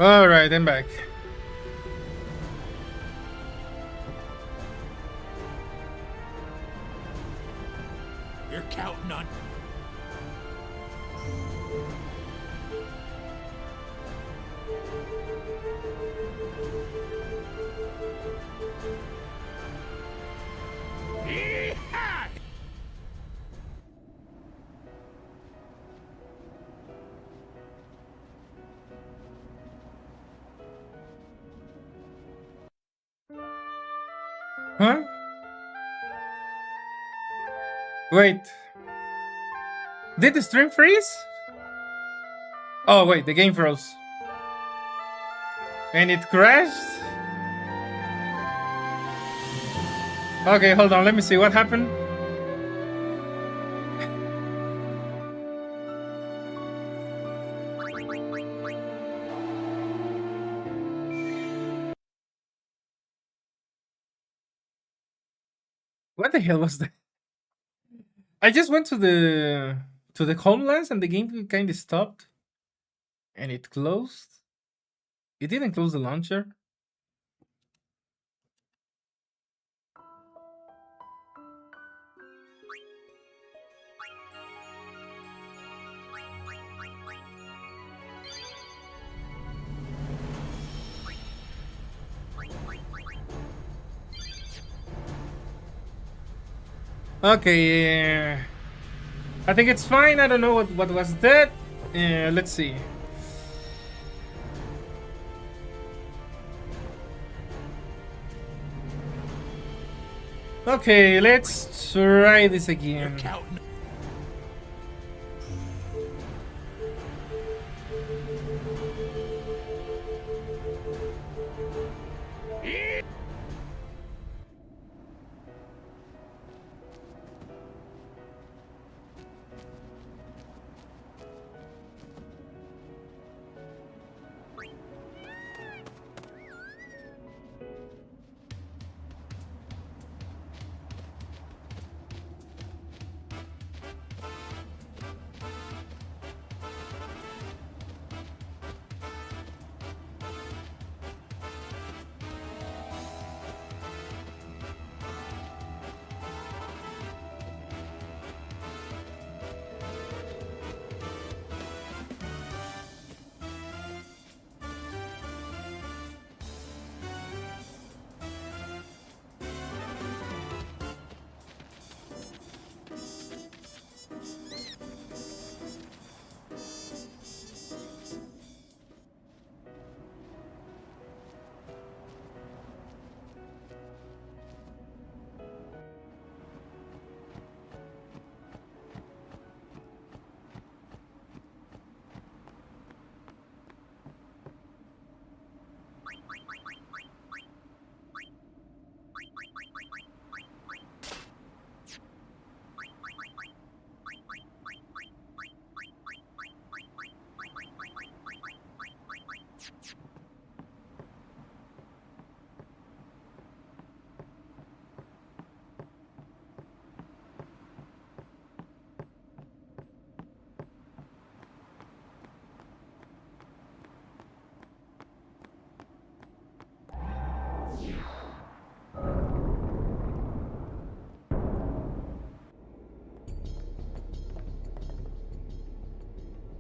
All right, I'm back. You're counting on. Yee-haw! Huh? Wait. Did the stream freeze? Oh, wait, the game froze. And it crashed? Okay, hold on, let me see what happened. What the hell was that? I just went to the homelands and the game kind of stopped. And it closed. It didn't close the launcher. Okay, I think it's fine. I don't know what was that. Let's see. Okay, let's try this You're again. counting.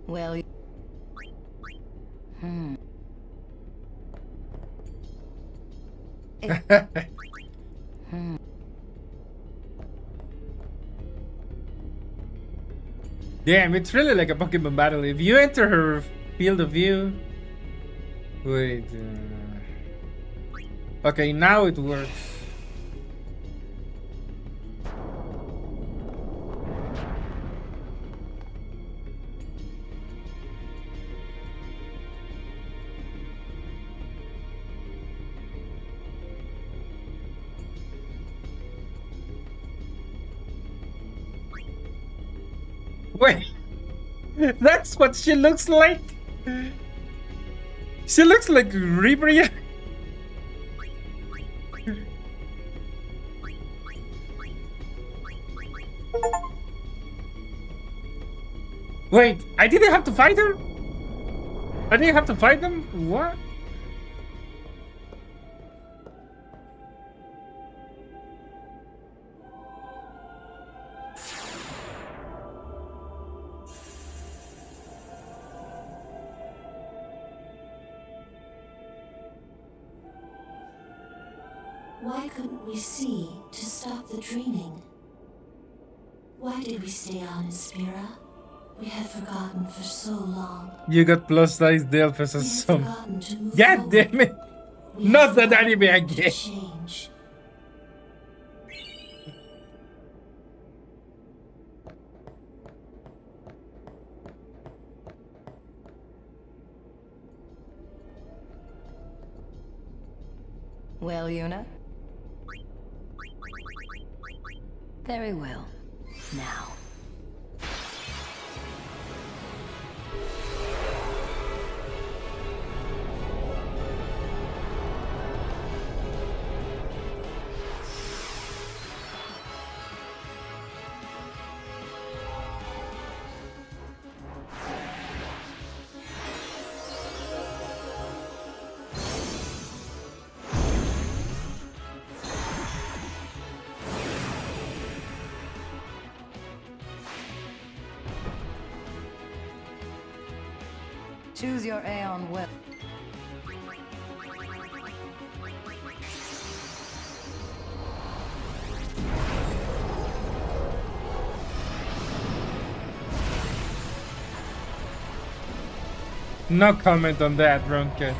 Well, Damn, it's really like a Pokemon battle. If you enter her field of view. Wait. Okay, now it works. Wait, that's what she looks like? She looks like Ribria. Wait, I didn't have to fight her? I didn't have to fight them? What? Why couldn't we see to stop the draining? Why did we stay on in Spira? We had forgotten for so long. You got plus size Delphus We as had some. forgotten to move God forward. damn it! We Not had that forgotten anime to again. change. Well, Yuna? Very well. Now. Choose your Aeon well. No comment on that, Ronke.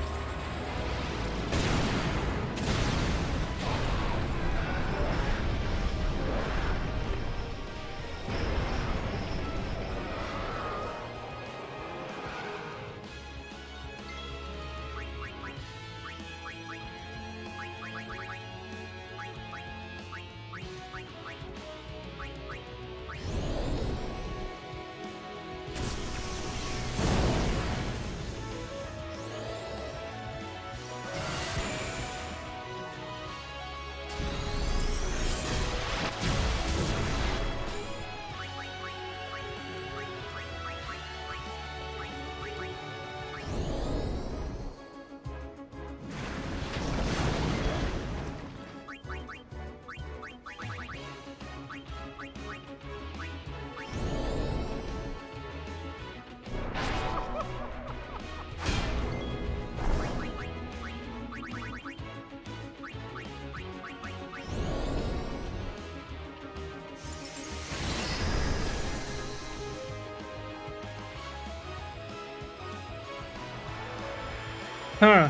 Huh.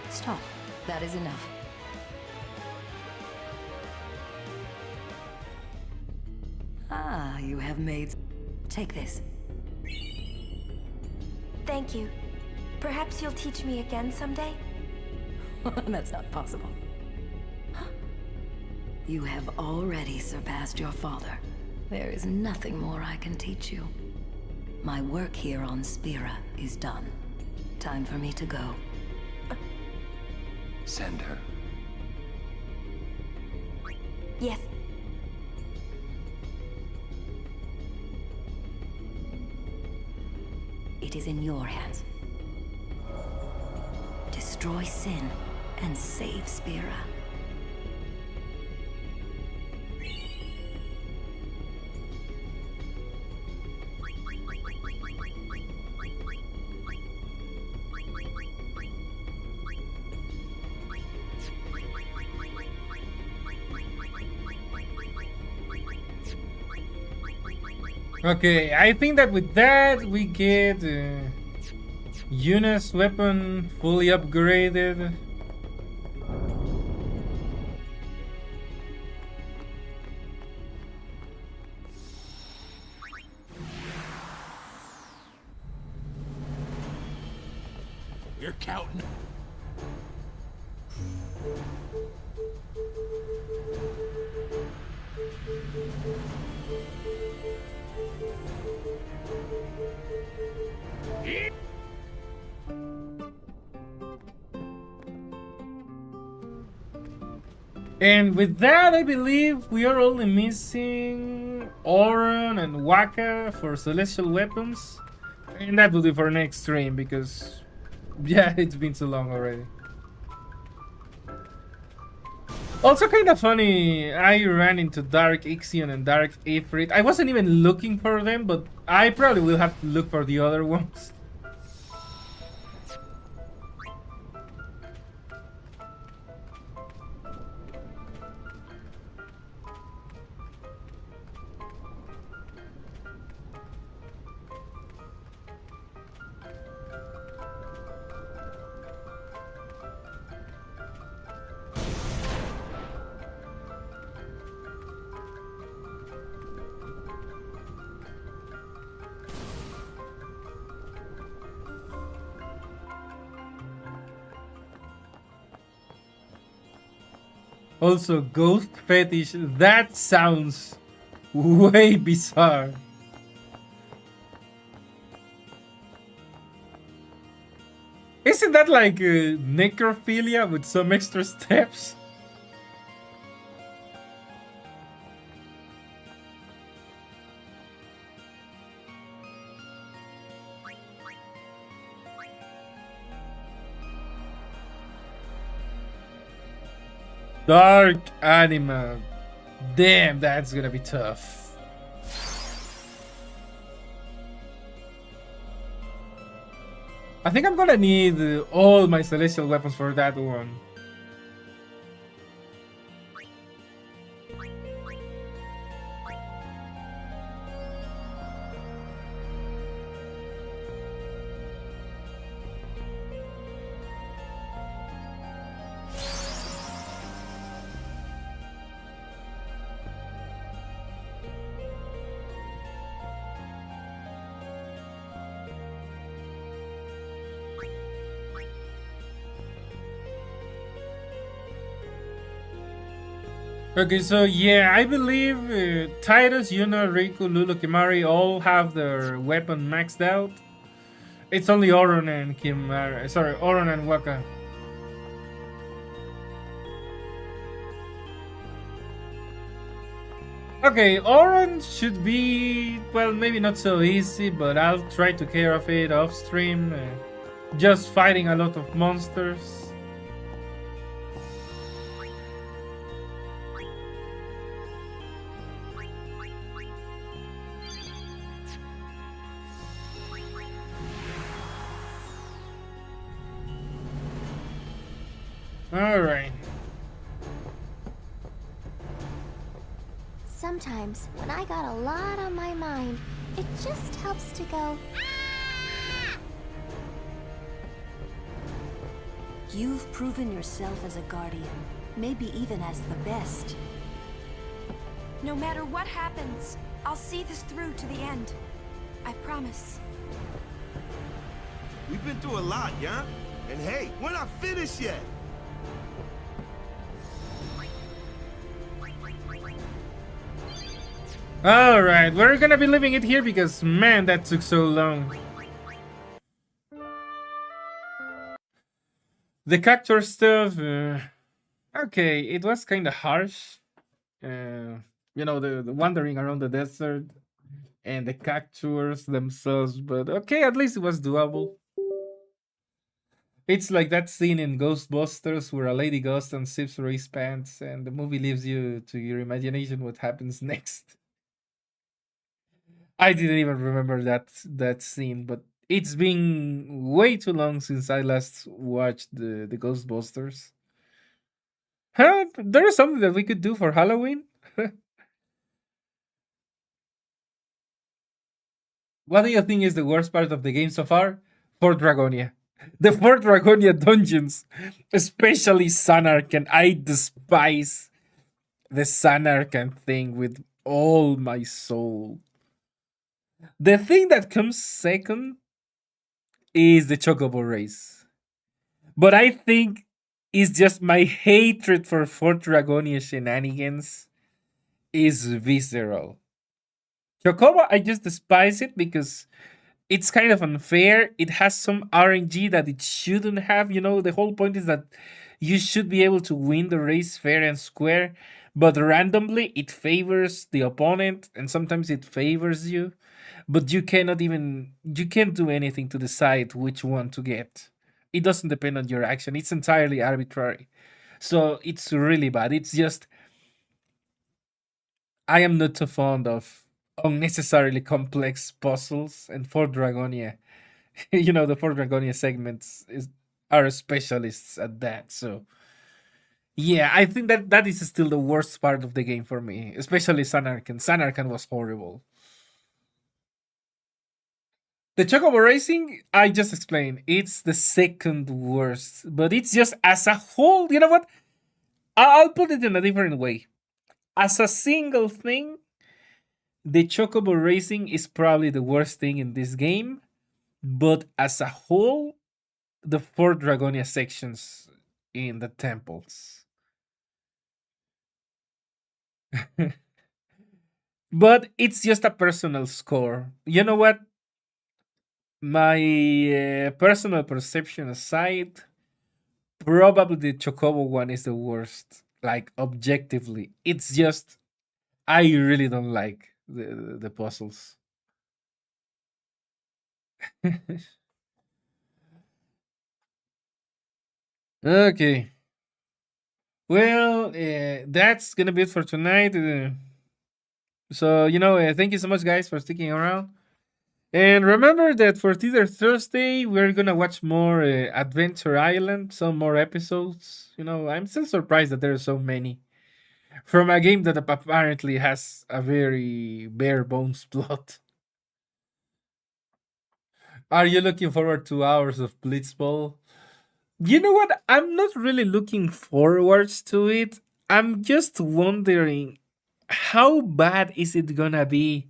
Stop. That is enough. Ah, you have made... Take this. Thank you. Perhaps you'll teach me again someday? That's not possible. You have already surpassed your father. There is nothing more I can teach you. My work here on Spira is done. Time for me to go. Send her. Yes. It is in your hands. Destroy sin and save Spira. Okay, I think that with that we get Yuna's weapon fully upgraded. You're counting. And with that, I believe we are only missing Auron and Wakka for celestial weapons. And that will be for next stream because, yeah, it's been so long already. Also kind of funny, I ran into Dark Ixion and Dark Ifrit. I wasn't even looking for them, but I probably will have to look for the other ones. Also, ghost fetish, that sounds way bizarre. Isn't that like necrophilia with some extra steps? Dark Anima. Damn, that's gonna be tough. I think I'm gonna need all my celestial weapons for that one. Okay, so yeah, I believe Titus, Yuna, Riku, Lulu, Kimari all have their weapon maxed out. It's only Auron and Auron and Wakka. Okay, Auron should be, well, maybe not so easy, but I'll try to care of it off stream. Just fighting a lot of monsters. Alright. Sometimes, when I got a lot on my mind, it just helps to go. You've proven yourself as a guardian, maybe even as the best. No matter what happens, I'll see this through to the end. I promise. We've been through a lot, yeah? And hey, we're not finished yet. Alright, we're gonna be leaving it here because, man, that took so long. The capture stuff, okay, it was kind of harsh. You know, the wandering around the desert and the captures themselves, but okay, at least it was doable. It's like that scene in Ghostbusters where a lady ghost unzips her pants and the movie leaves you to your imagination what happens next. I didn't even remember that scene, but it's been way too long since I last watched the Ghostbusters. Huh? There is something that we could do for Halloween? What do you think is the worst part of the game so far? Fort Dragonia. The Fort Dragonia dungeons, especially Sanarkand. I despise the Sanarkand thing with all my soul. The thing that comes second is the Chocobo race. But I think it's just my hatred for Fort Dragonia shenanigans is visceral. Chocobo, I just despise it because it's kind of unfair. It has some RNG that it shouldn't have. You know, the whole point is that You should be able to win the race fair and square, but randomly it favors the opponent and sometimes it favors you. But you can't do anything to decide which one to get. It doesn't depend on your action. It's entirely arbitrary. So it's really bad. It's just I am not too fond of unnecessarily complex puzzles and for Dragonia. The for Dragonia segments are specialists at that. So yeah, I think that is still the worst part of the game for me, especially Sanarkand. Sanarkand was horrible. The Chocobo Racing, I just explained, it's the second worst, but it's just as a whole. You know what? I'll put it in a different way. As a single thing, the Chocobo Racing is probably the worst thing in this game, but as a whole, the four Dragonia sections in the temples. But it's just a personal score. You know what? My personal perception aside, probably the Chocobo one is the worst. Like objectively, it's just I really don't like the puzzles. Okay. Well, that's gonna be it for tonight. So thank you so much, guys, for sticking around. And remember that for Theater Thursday, we're gonna watch more Adventure Island, some more episodes. I'm still surprised that there are so many from a game that apparently has a very bare bones plot. Are you looking forward to hours of Blitzball? You know what? I'm not really looking forwards to it. I'm just wondering how bad is it gonna be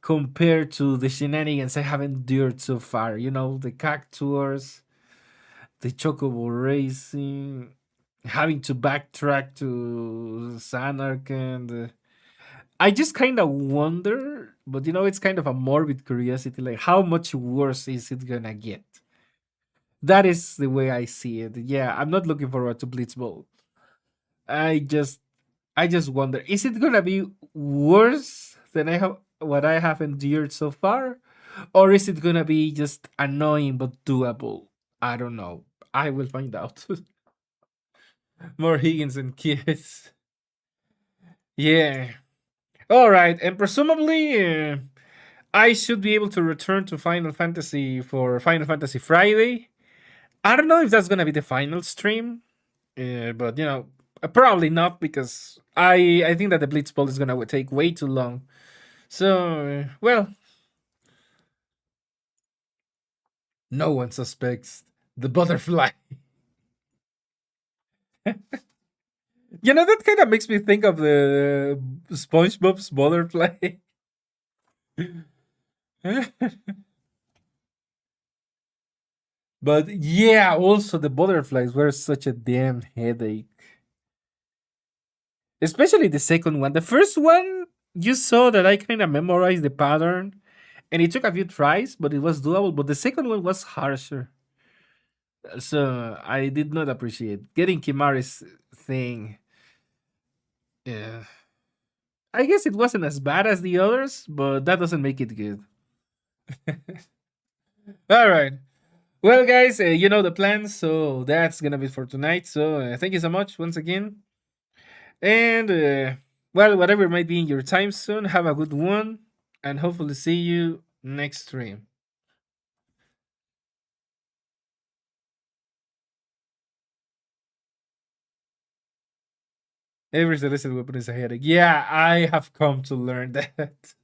compared to the shenanigans I have endured so far. The cactuars, the chocobo racing, having to backtrack to Sanarkand. I just kind of wonder, but it's kind of a morbid curiosity. Like, how much worse is it gonna get? That is the way I see it. Yeah, I'm not looking forward to Blitzball. I just, I just wonder, is it gonna be worse than what I have endured so far, or is it gonna be just annoying but doable? I don't know. I will find out. More Higgins and kids. Yeah. All right, and presumably I should be able to return to Final Fantasy for Final Fantasy Friday. I don't know if that's gonna be the final stream, but probably not because I think that the Blitzball is gonna take way too long. So well, no one suspects the butterfly. That kind of makes me think of the SpongeBob's butterfly. But yeah, also the butterflies were such a damn headache. Especially the second one. The first one, you saw that I kind of memorized the pattern and it took a few tries, but it was doable. But the second one was harsher. So I did not appreciate getting Kimari's thing. Yeah. I guess it wasn't as bad as the others, but that doesn't make it good. All right. Well, guys, you know the plan, so that's gonna be for tonight. So thank you so much once again, and well, whatever might be in your time zone, have a good one, and hopefully see you next stream. Every solicited weapon is a headache. Yeah, I have come to learn that.